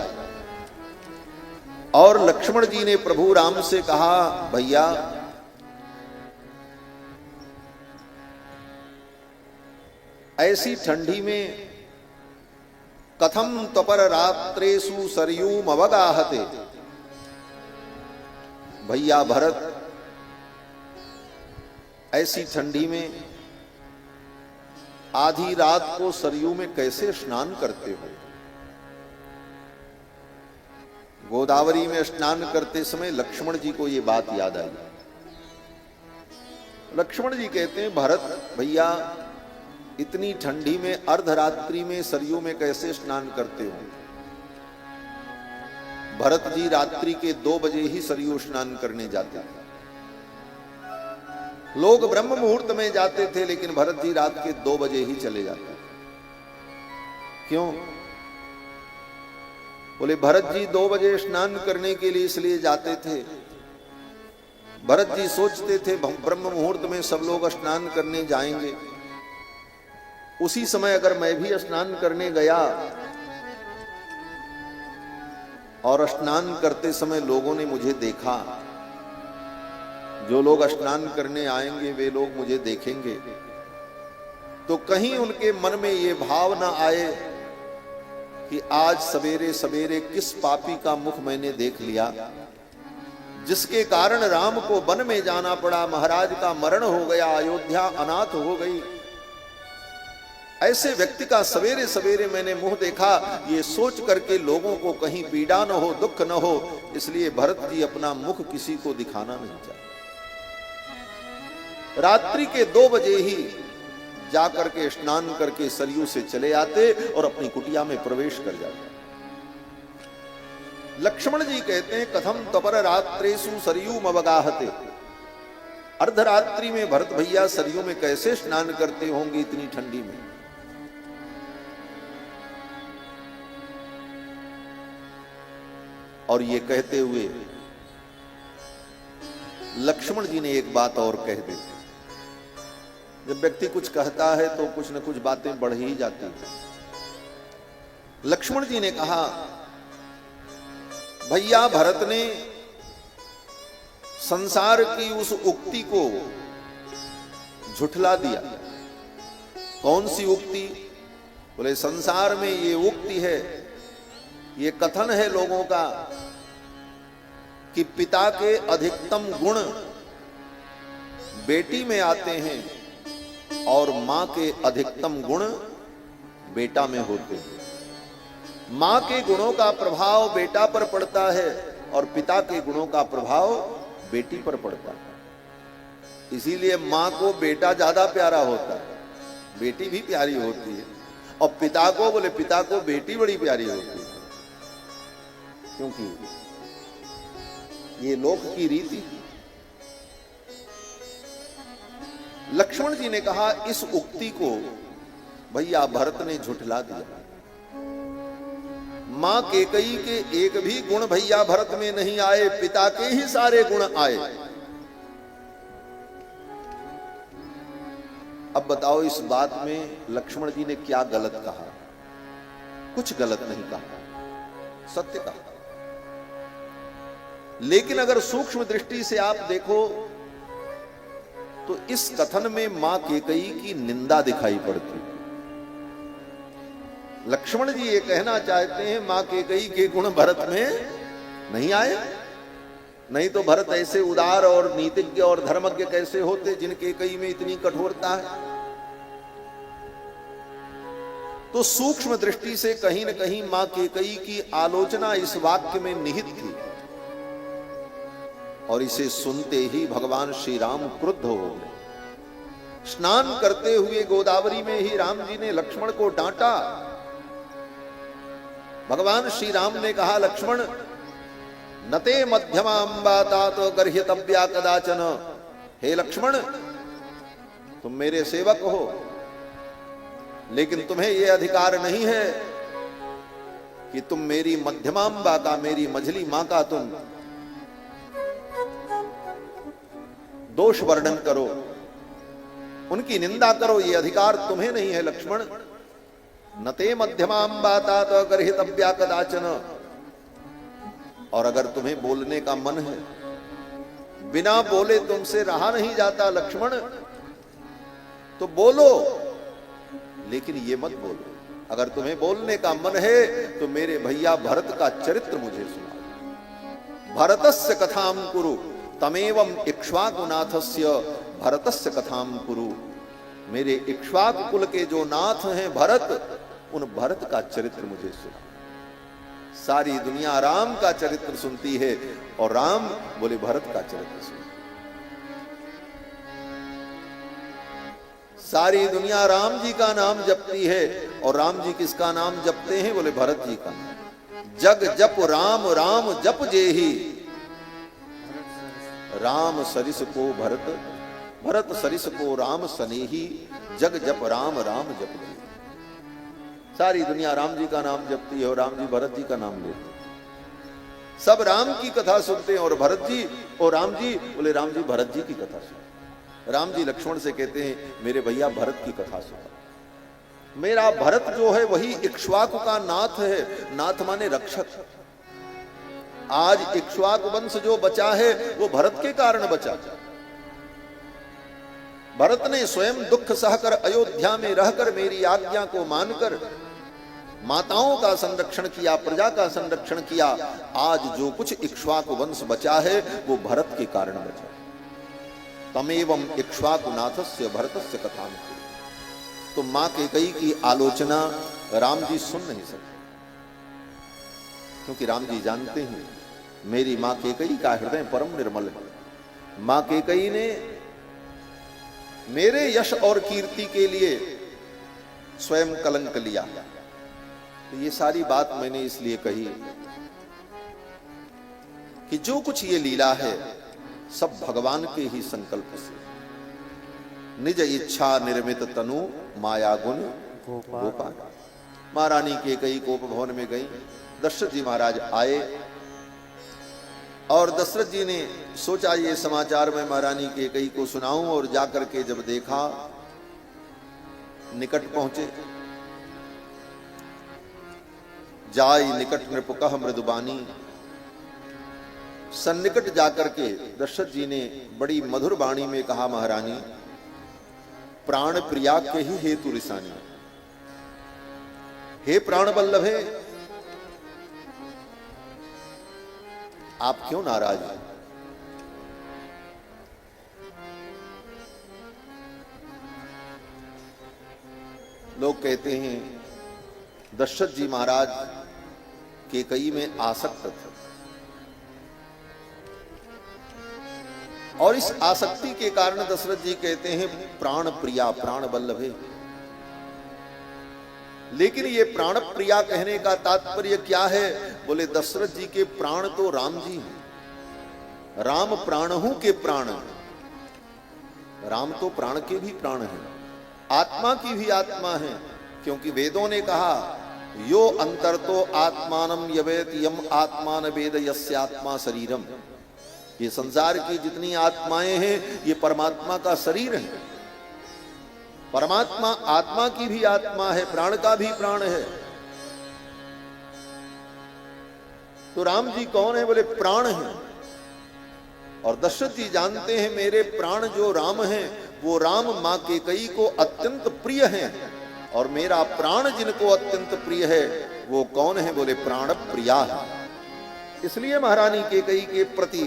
A: और लक्ष्मण जी ने प्रभु राम से कहा, भैया ऐसी ठंडी में कथम त्वपर रात्रेषु सरयूम अवगाहते। भैया भरत, ऐसी ठंडी में आधी रात को सरयू में कैसे स्नान करते हो? गोदावरी में स्नान करते समय लक्ष्मण जी को यह बात याद आई। लक्ष्मण जी कहते हैं, भरत भैया इतनी ठंडी में अर्धरात्रि में सरयू में कैसे स्नान करते हो? भरत जी रात्रि के 2 बजे ही सरयू स्नान करने जाते थे। लोग ब्रह्म मुहूर्त में जाते थे, लेकिन भरत जी रात के 2 बजे ही चले जाते। क्यों? बोले भरत जी 2 बजे स्नान करने के लिए इसलिए जाते थे, भरत जी सोचते थे ब्रह्म मुहूर्त में सब लोग स्नान करने जाएंगे, उसी समय अगर मैं भी स्नान करने गया और स्नान करते समय लोगों ने मुझे देखा, जो लोग स्नान करने आएंगे वे लोग मुझे देखेंगे, तो कहीं उनके मन में ये भाव ना आए कि आज सवेरे सवेरे किस पापी का मुख मैंने देख लिया, जिसके कारण राम को वन में जाना पड़ा, महाराज का मरण हो गया, अयोध्या अनाथ हो गई। ऐसे व्यक्ति का सवेरे सवेरे मैंने मुंह देखा, ये सोच करके लोगों को कहीं पीड़ा न हो, दुख न हो, इसलिए भरत जी अपना मुख किसी को दिखाना नहीं चाहते। रात्रि के 2 बजे ही जाकर के स्नान करके सरयू से चले आते और अपनी कुटिया में प्रवेश कर जाते। लक्ष्मण जी कहते हैं, कथम त्वपर रात्रेषु सरयूम अवगाहते। अर्धरात्रि में भरत भैया सरयू में कैसे स्नान करते होंगे इतनी ठंडी में? और ये कहते हुए लक्ष्मण जी ने एक बात और कह दी। जब व्यक्ति कुछ कहता है तो कुछ न कुछ बातें बढ़ ही जाती हैं। लक्ष्मण जी ने कहा, भैया भरत ने संसार की उस उक्ति को झुठला दिया, कौन सी उक्ति? बोले संसार में ये उक्ति है, ये कथन है लोगों का कि पिता के अधिकतम गुण बेटी में आते हैं और मां के अधिकतम गुण बेटा में होते हैं। मां के गुणों का प्रभाव बेटा पर पड़ता है और पिता के गुणों का प्रभाव बेटी पर पड़ता है। इसीलिए मां को बेटा ज्यादा प्यारा होता है, बेटी भी प्यारी होती है, और पिता को बेटी बड़ी प्यारी होती है, क्योंकि ये लोक की रीति। लक्ष्मण जी ने कहा इस उक्ति को भैया भरत ने झुठला दिया। मां केकई के एक भी गुण भैया भरत में नहीं आए, पिता के ही सारे गुण आए। अब बताओ इस बात में लक्ष्मण जी ने क्या गलत कहा? कुछ गलत नहीं कहा, सत्य कहा। लेकिन अगर सूक्ष्म दृष्टि से आप देखो तो इस कथन में मां केकई की निंदा दिखाई पड़ती। लक्ष्मण जी ये कहना चाहते हैं मां केकई के गुण भरत में नहीं आए, नहीं तो भरत ऐसे उदार और नीतिज्ञ और धर्मज्ञ कैसे होते जिन केकई में इतनी कठोरता है। तो सूक्ष्म दृष्टि से कहीं न कहीं मां केकई की आलोचना इस वाक्य में निहित थी, और इसे सुनते ही भगवान श्री राम क्रुद्ध हो गए। स्नान करते हुए गोदावरी में ही राम जी ने लक्ष्मण को डांटा। भगवान श्री राम ने कहा लक्ष्मण नते मध्यमा अंबा तात गर्ह्यतव्या कदाचन। हे लक्ष्मण, तुम मेरे सेवक हो, लेकिन तुम्हें यह अधिकार नहीं है कि तुम मेरी मध्यमांबा का, मेरी मझली मां का तुम दोष वर्णन करो, उनकी निंदा करो। यह अधिकार तुम्हें नहीं है लक्ष्मण। नते मध्यमांबा तात गर्हितव्या कदाचन। और अगर तुम्हें बोलने का मन है, बिना बोले तुमसे रहा नहीं जाता लक्ष्मण, तो बोलो, लेकिन ये मत बोलो। अगर तुम्हें बोलने का मन है तो मेरे भैया भरत का चरित्र मुझे सुनाओ। भरतस्य कथाम कुरु तमेवं इक्ष्वाकुनाथस्य भरतस्य कथाम कुरु। मेरे इक्ष्वाकु कुल के जो नाथ हैं भरत, उन भरत का चरित्र मुझे सुना। सारी दुनिया राम का चरित्र सुनती है और राम बोले भरत का चरित्र सुना। सारी दुनिया राम जी का नाम जपती है और राम जी किसका नाम जपते हैं? बोले भरत जी का नाम। जग जप राम राम जप जेहि, राम सरिस को भरत, भरत सरिस को राम सनेही, जग जप राम राम जप जी। सारी दुनिया राम जी का नाम जपती है और राम जी भरत जी का नाम लेते हैं। सब राम की कथा सुनते हैं और भरत जी और राम जी बोले राम जी भरत जी की कथा सुन। राम जी लक्ष्मण से कहते हैं मेरे भैया भरत की कथा सुनो। मेरा भरत जो है वही इक्ष्वाकु का नाथ है। नाथ माने रक्षक। आज इक्ष्वाकु वंश जो बचा है वो भरत के कारण बचा। भरत ने स्वयं दुख सहकर अयोध्या में रहकर मेरी आज्ञा को मानकर माताओं का संरक्षण किया, प्रजा का संरक्षण किया। आज जो कुछ इक्ष्वाकु वंश बचा है वो भरत के कारण बचा। तमेवं इक्ष्वाकुनाथस्य भरतस्य कथाम। तो मां केकई की आलोचना राम जी सुन नहीं सकते, क्योंकि राम जी जानते हैं मेरी मां केकई का हृदय परम निर्मल है। मां केकई ने मेरे यश और कीर्ति के लिए स्वयं कलंक लिया। तो ये सारी बात मैंने इसलिए कही कि जो कुछ ये लीला है सब भगवान के ही संकल्प से। निज इच्छा निर्मित तनु माया गुण गोपाल। महारानी केकई कोप भवन में गई। दशरथ जी महाराज आए और दशरथ जी ने सोचा ये समाचार मैं महारानी केकई को सुनाऊं, और जाकर के जब देखा निकट पहुंचे। जाय निकट नृपकह मृदुबानी। सन्निकट जाकर के दशरथ जी ने बड़ी मधुर वाणी में कहा महारानी प्राण प्रिया के ही हेतु रिसानी। हे प्राण बल्लभे, आप क्यों नाराज हैं? लोग कहते हैं दशरथ जी महाराज कैकेयी में आसक्त थे और इस आसक्ति के कारण दशरथ जी कहते हैं प्राण प्रिया प्राण बल्लभे। लेकिन ये प्राण प्रिया कहने का तात्पर्य क्या है? बोले दशरथ जी के प्राण तो राम जी हैं, राम प्राणहु के प्राण, राम तो प्राण के भी प्राण हैं, आत्मा की भी आत्मा है। क्योंकि वेदों ने कहा यो अंतरतो आत्मानम यवेत यम आत्मान वेद यस्यात्मा शरीरम। ये संसार की जितनी आत्माएं हैं ये परमात्मा का शरीर है। परमात्मा आत्मा की भी आत्मा है, प्राण का भी प्राण है। तो राम जी कौन है? बोले प्राण है। और दशरथ जी जानते हैं मेरे प्राण जो राम हैं वो राम मां कैकेयी को अत्यंत प्रिय हैं, और मेरा प्राण जिनको अत्यंत प्रिय है वो कौन है? बोले प्राण प्रिया है। इसलिए महारानी कैकेयी के प्रति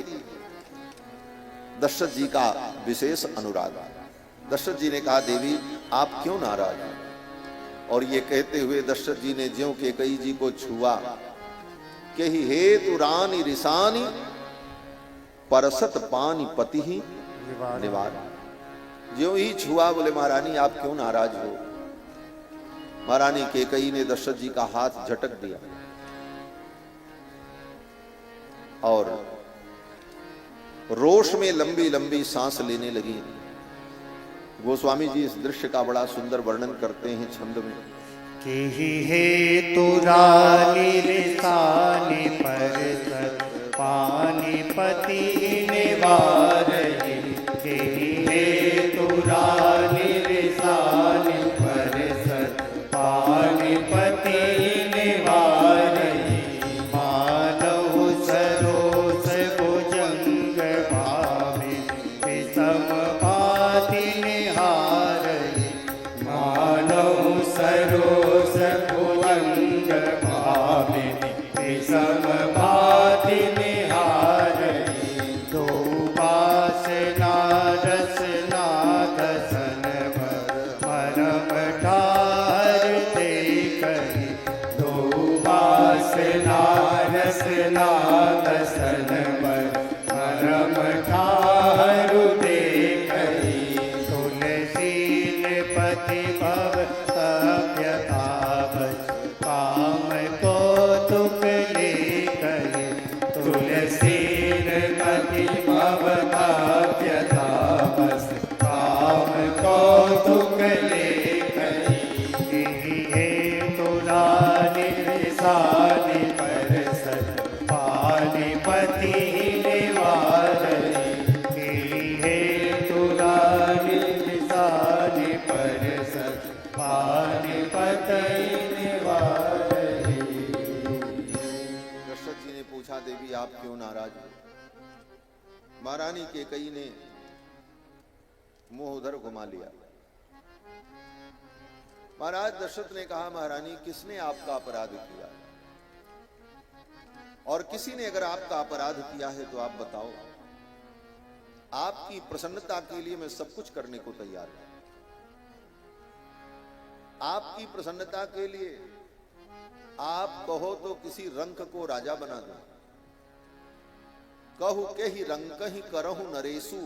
A: दशरथ जी का विशेष अनुराग। दशरथ जी ने कहा देवी आप क्यों नाराज हैं? और ये कहते हुए दशरथ जी ने ज्यों कैकेयी जी को छुआ कि ही हेतु रानी रिसानी परसत पानी पति ही निवार। ज्यों ही छुआ बोले महारानी आप क्यों नाराज हो? महारानी कैकेयी ने दशरथ जी का हाथ झटक दिया और रोष में लंबी लंबी सांस लेने लगी। गोस्वामी जी इस दृश्य का बड़ा सुंदर वर्णन करते हैं छंद में
B: कि हेतु रानी रिसानी परसत पानी पति निवार। कि हेतु रानी रिसानी परसत पानी पति निवार। मानव सरोस भुजंग भावे विषम पाति निहार। मानव सरोस भुजंग भावे विषम पाति निहार। दो वासना रसना दसन परम ठार ते कही। दो वासना रसना दसन परम ठार ते कही। तुलसीन पति भव तप्यतावस काम को तुक ले कही। तुलसीन पति भव तप्यतावस काम को तुक ले कही। हेतु रानी रिसानी परसत पानी पति निवार। हेतु रानी रिसानी परसत पानी पति निवार।
A: दशरथ जी ने पूछा देवी आप क्यों नाराज हो? महारानी कैकेयी ने मुंह उधर घुमा लिया। महाराज दशरथ ने कहा महारानी किसने आपका अपराध किया? और किसी ने अगर आपका अपराध किया है तो आप बताओ। आपकी प्रसन्नता के लिए मैं सब कुछ करने को तैयार हूं। आपकी प्रसन्नता के लिए आप कहो तो किसी रंक को राजा बना दो। कहू के ही रंक ही करहु नरेशु।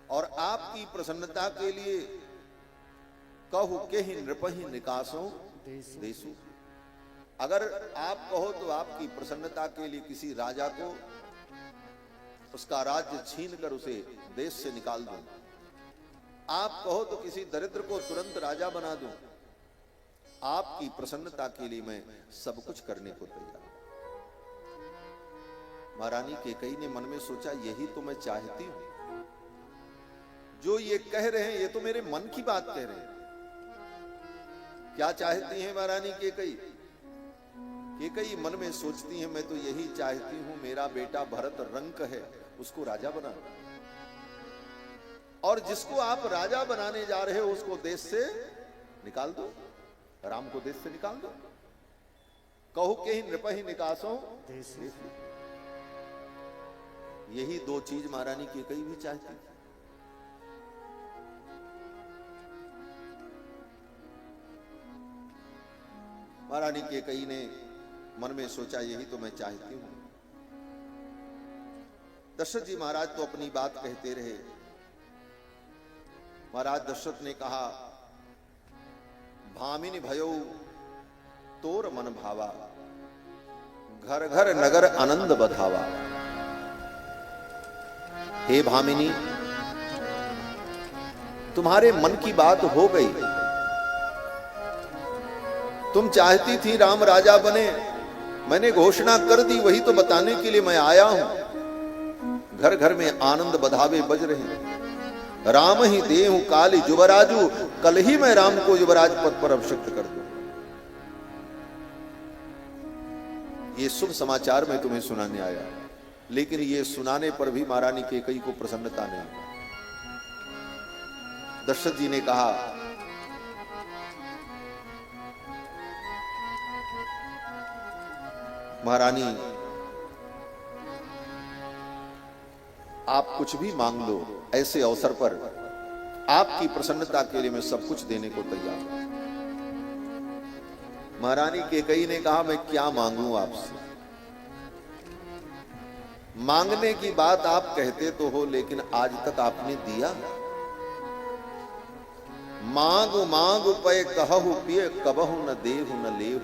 A: और आपकी प्रसन्नता के लिए कहू के ही नृप ही निकासो देशु। अगर आप कहो तो आपकी प्रसन्नता के लिए किसी राजा को उसका राज्य छीन कर उसे देश से निकाल दूं। आप कहो तो किसी दरिद्र को तुरंत राजा बना दूं। आपकी प्रसन्नता के लिए मैं सब कुछ करने को तैयार हूं। महारानी कैकेयी ने मन में सोचा यही तो मैं चाहती हूं। जो ये कह रहे हैं ये तो मेरे मन की बात कह रहे हैं। क्या चाहती हैं महारानी कैकेयी? कैकेयी मन में सोचती हैं मैं तो यही चाहती हूं मेरा बेटा भरत रंक है उसको राजा बना। और जिसको आप राजा बनाने जा रहे हो उसको देश से निकाल दो, राम को देश से निकाल दो। कहू के ही नृप ही निकासो देश। यही दो चीज महारानी कैकेयी भी चाहती थी। महारानी कैकेयी ने मन में सोचा यही तो मैं चाहती हूं। दशरथ जी महाराज तो अपनी बात कहते रहे। महाराज दशरथ ने कहा, भामिनी भयो तोर मन भावा, घर घर नगर आनंद बधावा। हे भामिनी, तुम्हारे मन की बात हो गई। तुम चाहती थी राम राजा बने, मैंने घोषणा कर दी, वही तो बताने के लिए मैं आया हूं। घर घर में आनंद बधावे बज रहे। राम ही देहु काली युवराजू, कल ही मैं राम को युवराज पद पर अभिषिक्त कर दूं। ये शुभ समाचार मैं तुम्हें सुनाने आया, लेकिन ये सुनाने पर भी महारानी कैकेयी को प्रसन्नता नहीं। दशरथ जी ने कहा, महारानी आप कुछ भी मांग लो, ऐसे अवसर पर आपकी प्रसन्नता के लिए मैं सब कुछ देने को तैयार हूं। महारानी कैकेयी ने कहा, मैं क्या मांगूं आपसे? मांगने की बात आप कहते तो हो, लेकिन आज तक आपने दिया? मांग मांग पय कहु पिय, कबहु न देहु न लेहु।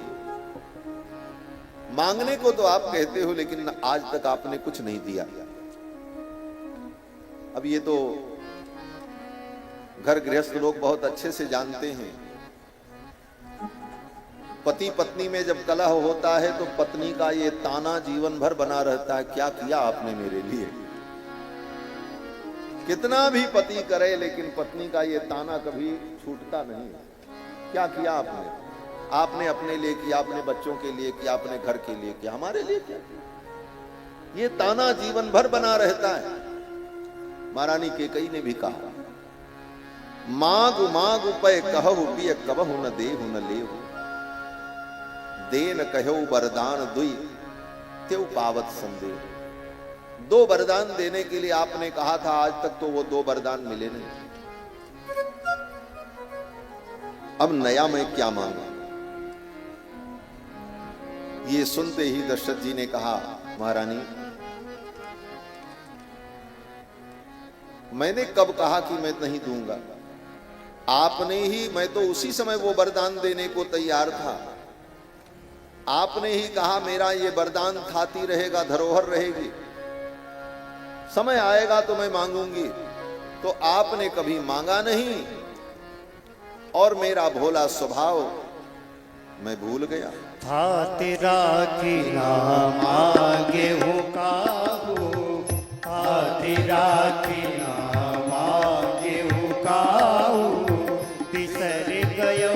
A: मांगने को तो आप कहते हो, लेकिन आज तक आपने कुछ नहीं दिया। अब ये तो घर गृहस्थ लोग बहुत अच्छे से जानते हैं। पति पत्नी में जब कलह होता है तो पत्नी का ये ताना जीवन भर बना रहता है, क्या किया आपने मेरे लिए। कितना भी पति करे, लेकिन पत्नी का ये ताना कभी छूटता नहीं। क्या किया आपने? आपने अपने लिए किया, अपने बच्चों के लिए किया, अपने घर के लिए किया, हमारे लिए क्या किया? ये ताना जीवन भर बना रहता है। महारानी कैकेयी ने भी कहा, मांग मांग पय कहु पिय, कबहु न देहु न लेहु। देन कहो वरदान दुई, त्यों पावत संदेह। दो वरदान देने के लिए आपने कहा था, आज तक तो वो दो वरदान मिले नहीं। अब नया मैं क्या मांगू? ये सुनते ही दशरथ जी ने कहा, महारानी मैंने कब कहा कि मैं नहीं दूंगा? आपने ही, मैं तो उसी समय वो वरदान देने को तैयार था। आपने ही कहा मेरा ये वरदान थाती रहेगा, धरोहर रहेगी, समय आएगा तो मैं मांगूंगी। तो आपने कभी मांगा नहीं, और मेरा भोला स्वभाव मैं भूल गया।
B: थाती राखी ना मांगे हूँ काहू, थाती राखी ना मांगे हूँ काहू। बिसर गयो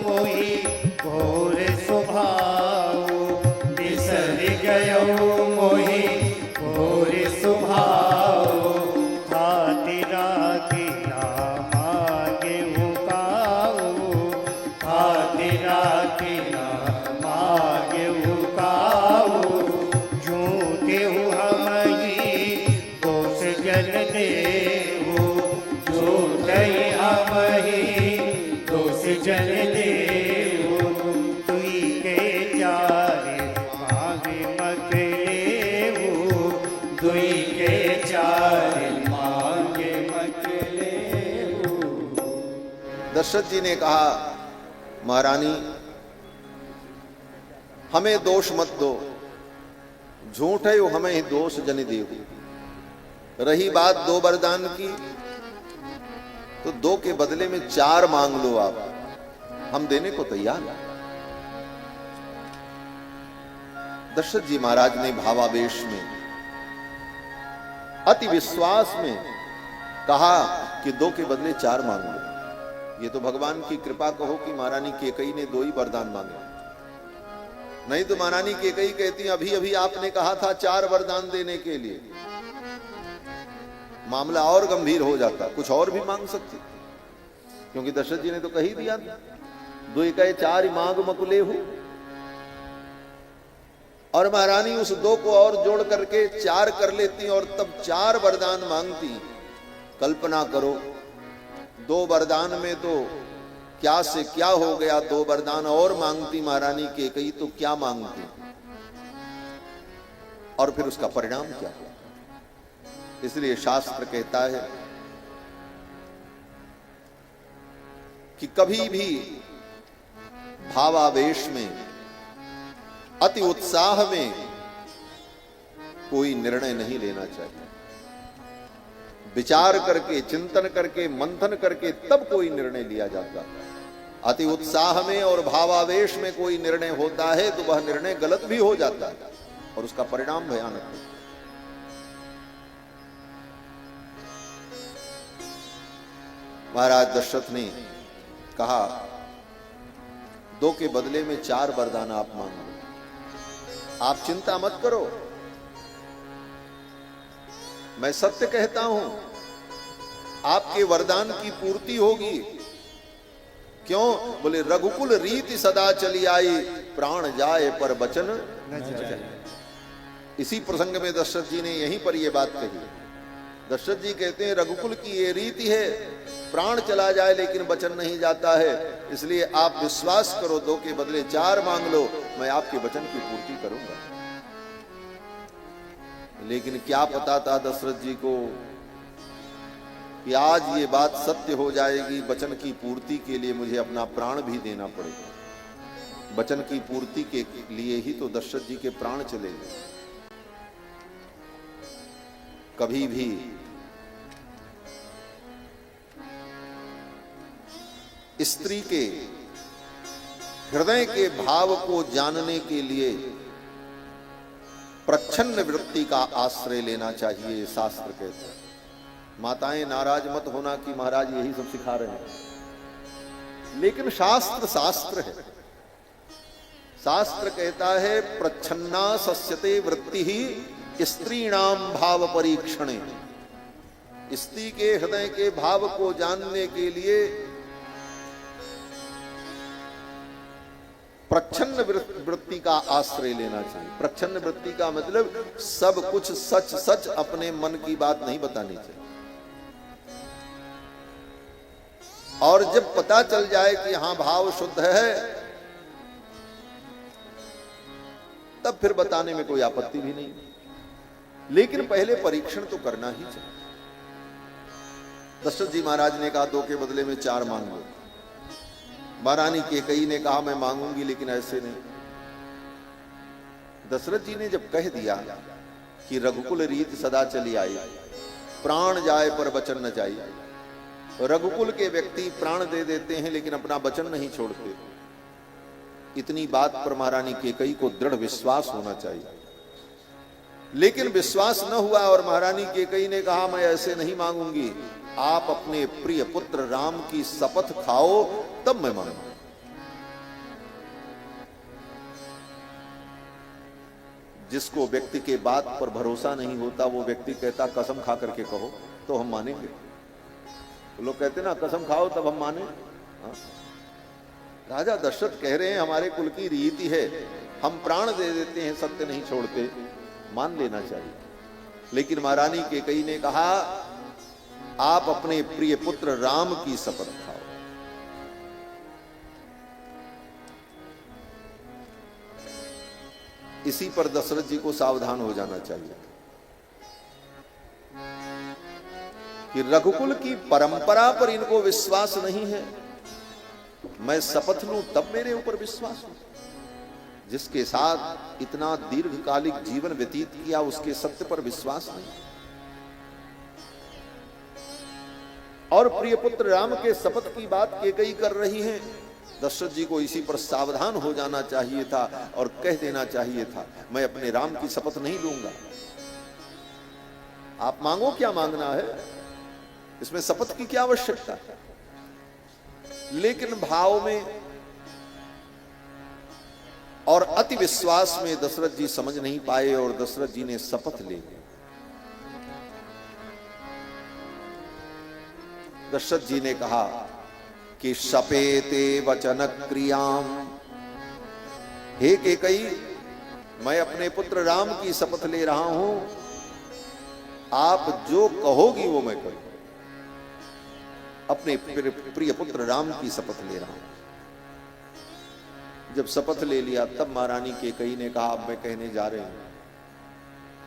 B: मोही घोर स्वभाव, बिसर गयो मोही घोर स्वभाव। थाती राखी ना मांगे हूँ काहू, थाती राखी ना मांगे हूँ काहू। झूठे हूँ हमही दोष जन देहु, झूठे हमही दोष जन देहु। तुई के चारे मांगे मत लेहु, तुई के चारे मांगे मत लेहु।
A: दशरथ जी ने कहा, महारानी हमें दोष मत दो, झूठ है वो हमें ही दोष जन देहु। रही बात दो वरदान की, तो दो के बदले में चार मांग लो आप, हम देने को तैयार हैं। दशरथ जी महाराज ने भावावेश में, अति विश्वास में कहा कि दो के बदले चार मांग लो। ये तो भगवान की कृपा कहो कि महारानी कैकेयी ने दो ही वरदान मांगे, नहीं तो महारानी कैकेयी कहती अभी अभी आपने कहा था चार वरदान देने के लिए। मामला और गंभीर हो जाता, कुछ और भी मांग सकते, क्योंकि दशरथ जी ने तो कही दिया, 2 कहे 4 मांग मकुले हो। और महारानी उस 2 को और जोड़ करके 4 कर लेती और तब 4 वरदान मांगती। कल्पना करो, 2 वरदान में तो क्या से क्या हो गया, 2 वरदान और मांगती महारानी कैकेयी तो क्या मांगती, और फिर उसका परिणाम क्या हुआ। इसलिए शास्त्र कहता है कि कभी भी भावावेश में, अति उत्साह में कोई निर्णय नहीं लेना चाहिए। विचार करके, चिंतन करके, मंथन करके तब कोई निर्णय लिया जाता है। अति उत्साह में और भावावेश में कोई निर्णय होता है तो वह निर्णय गलत भी हो जाता है और उसका परिणाम भयानक होता है। महाराज दशरथ ने कहा, 2 के बदले में 4 वरदान आप मांगो, आप चिंता मत करो, मैं सत्य कहता हूं, आपके वरदान की पूर्ति होगी। क्यों? बोले रघुकुल रीति सदा चली आई, प्राण जाए पर वचन न जाए। इसी प्रसंग में दशरथ जी ने यहीं पर यह बात कही। दशरथ जी कहते हैं रघुकुल की ये रीति है, प्राण चला जाए लेकिन वचन नहीं जाता है, इसलिए आप विश्वास करो, 2 के बदले 4 मांग लो, मैं आपके वचन की पूर्ति करूंगा। लेकिन क्या पता था दशरथ जी को कि आज ये बात सत्य हो जाएगी, वचन की पूर्ति के लिए मुझे अपना प्राण भी देना पड़ेगा। वचन की पूर्ति के लिए ही तो दशरथ जी के प्राण चले गए। कभी भी स्त्री के हृदय के भाव को जानने के लिए प्रच्छन्न वृत्ति का आश्रय लेना चाहिए, शास्त्र कहता है। माताएं नाराज मत होना कि महाराज यही सब सिखा रहे हैं, लेकिन शास्त्र शास्त्र है। शास्त्र कहता है प्रच्छन्ना सस्यते वृत्ति ही स्त्रीणाम भाव परीक्षणे। स्त्री के हृदय के भाव को जानने के लिए प्रच्छन्न वृत्ति का आश्रय लेना चाहिए। प्रच्छन्न वृत्ति का मतलब सब कुछ सच सच अपने मन की बात नहीं बतानी चाहिए। और जब पता चल जाए कि हां भाव शुद्ध है, तब फिर बताने में कोई आपत्ति भी नहीं, लेकिन पहले परीक्षण तो करना ही चाहिए। दशरथ जी महाराज ने कहा 2 के बदले में 4 मांग लो। महारानी कैकेयी ने कहा मैं मांगूंगी, लेकिन ऐसे नहीं। दशरथ जी ने जब कह दिया कि रघुकुल रीत सदा चली आई, प्राण जाए पर वचन न जाए, रघुकुल के व्यक्ति प्राण दे देते हैं लेकिन अपना वचन नहीं छोड़ते, इतनी बात पर महारानी कैकेयी को दृढ़ विश्वास होना चाहिए। लेकिन विश्वास न हुआ और महारानी कैकेयी ने कहा मैं ऐसे नहीं मांगूंगी, आप अपने प्रिय पुत्र राम की शपथ खाओ तब मैं मांगूंगा। जिसको व्यक्ति के बात पर भरोसा नहीं होता वो व्यक्ति कहता कसम खा करके कहो तो हम मानेंगे। लोग कहते ना कसम खाओ तब हम माने। राजा दशरथ कह रहे हैं हमारे कुल की रीति है, हम प्राण दे देते हैं, सत्य नहीं छोड़ते, मान लेना चाहिए। लेकिन महारानी कैकेयी ने कहा आप अपने प्रिय पुत्र राम की शपथ खाओ। इसी पर दशरथ जी को सावधान हो जाना चाहिए कि रघुकुल की परंपरा पर इनको विश्वास नहीं है। मैं शपथ लूं तब मेरे ऊपर विश्वास हो। जिसके साथ इतना दीर्घकालिक जीवन व्यतीत किया उसके सत्य पर विश्वास नहीं। और प्रिय पुत्र राम के शपथ की बात कैकेयी कर रही हैं। दशरथ जी को इसी पर सावधान हो जाना चाहिए था और कह देना चाहिए था मैं अपने राम की शपथ नहीं लूंगा। आप मांगो क्या मांगना है, इसमें शपथ की क्या आवश्यकता है। लेकिन भाव में और अति विश्वास में दशरथ जी समझ नहीं पाए और दशरथ जी ने शपथ ले ली। दशरथ जी ने कहा कि शपेते वचन क्रियाम, हे कैकेयी, मैं अपने पुत्र राम की शपथ ले रहा हूं, आप जो कहोगी वो मैं करूं। अपने प्रिय पुत्र राम की शपथ ले रहा हूं। जब शपथ ले लिया तब महारानी कैकेयी ने कहा, अब मैं कहने जा रहे हैं।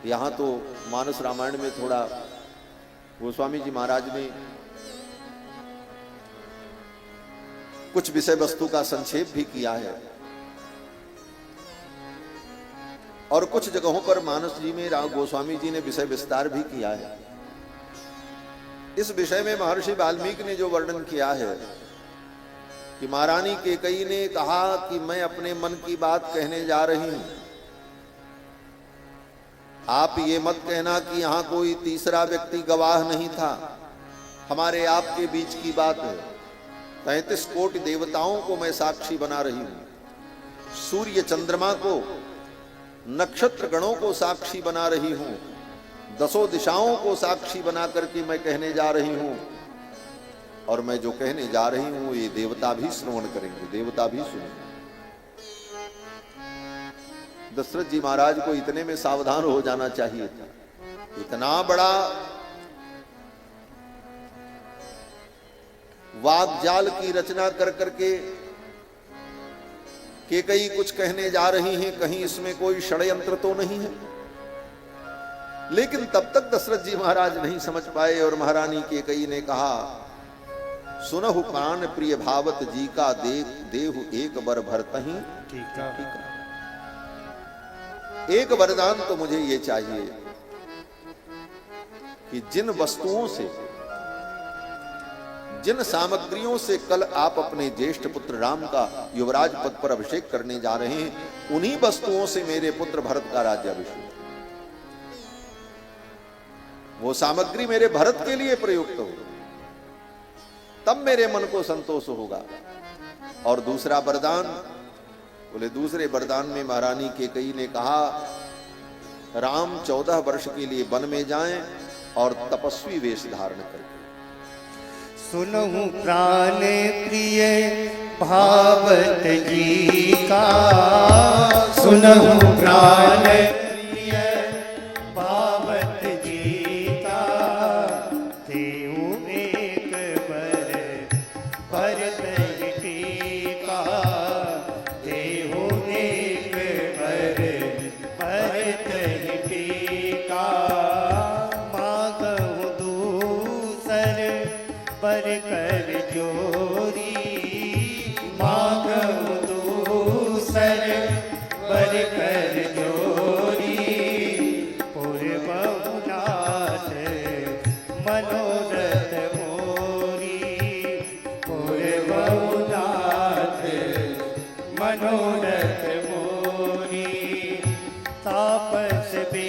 A: यहां तो मानस रामायण में थोड़ा गोस्वामी जी महाराज ने कुछ विषय वस्तु का संक्षेप भी किया है, और कुछ जगहों पर मानस जी में गोस्वामी जी ने विषय विस्तार भी किया है। इस विषय में महर्षि वाल्मीकि ने जो वर्णन किया है कि महारानी कैकेयी ने कहा कि मैं अपने मन की बात कहने जा रही हूं, आप ये मत कहना कि यहां कोई तीसरा व्यक्ति गवाह नहीं था, हमारे आपके बीच की बात है। 33 कोटि देवताओं को मैं साक्षी बना रही हूं, सूर्य चंद्रमा को, नक्षत्र गणों को साक्षी बना रही हूं, 10 दिशाओं को साक्षी बना करके मैं कहने जा रही हूं, और मैं जो कहने जा रही हूं ये देवता भी श्रवण करेंगे, देवता भी सुनेंगे। दशरथ जी महाराज को इतने में सावधान हो जाना चाहिए था। इतना बड़ा वाग्जाल की रचना कर करके कैकेयी कुछ कहने जा रही हैं, कहीं इसमें कोई षड्यंत्र तो नहीं है। लेकिन तब तक दशरथ जी महाराज नहीं समझ पाए, और महारानी कैकेयी ने कहा, सुनहु प्राण प्रिय भावत जी का देहु एक बर भरतहि। ठीक है, एक वरदान तो मुझे ये चाहिए कि जिन वस्तुओं से, जिन सामग्रियों से कल आप अपने ज्येष्ठ पुत्र राम का युवराज पद पर अभिषेक करने जा रहे हैं, उन्हीं वस्तुओं से मेरे पुत्र भरत का राज्याभिषेक, वो सामग्री मेरे भरत के लिए प्रयुक्त हो, तब मेरे मन को संतोष होगा। और दूसरा वरदान, बोले दूसरे वरदान में महारानी कैकेयी ने कहा, राम 14 वर्ष के लिए वन में जाएं और तपस्वी वेश धारण करके।
B: सुनहु प्राण प्रिय भावत जी का, सुनहु प्राण प्रिय भावत जी का, देहु एक बर भरत टीका, देहु एक बर भरत टीका, मांगहु दूसर पर कर जोरी, मांगहु दूसर पर कर जोरी, पूर्वहु नाथ मनोरथ मोरी, पूर्वहु नाथ मनोरथ मोरी, तापस बे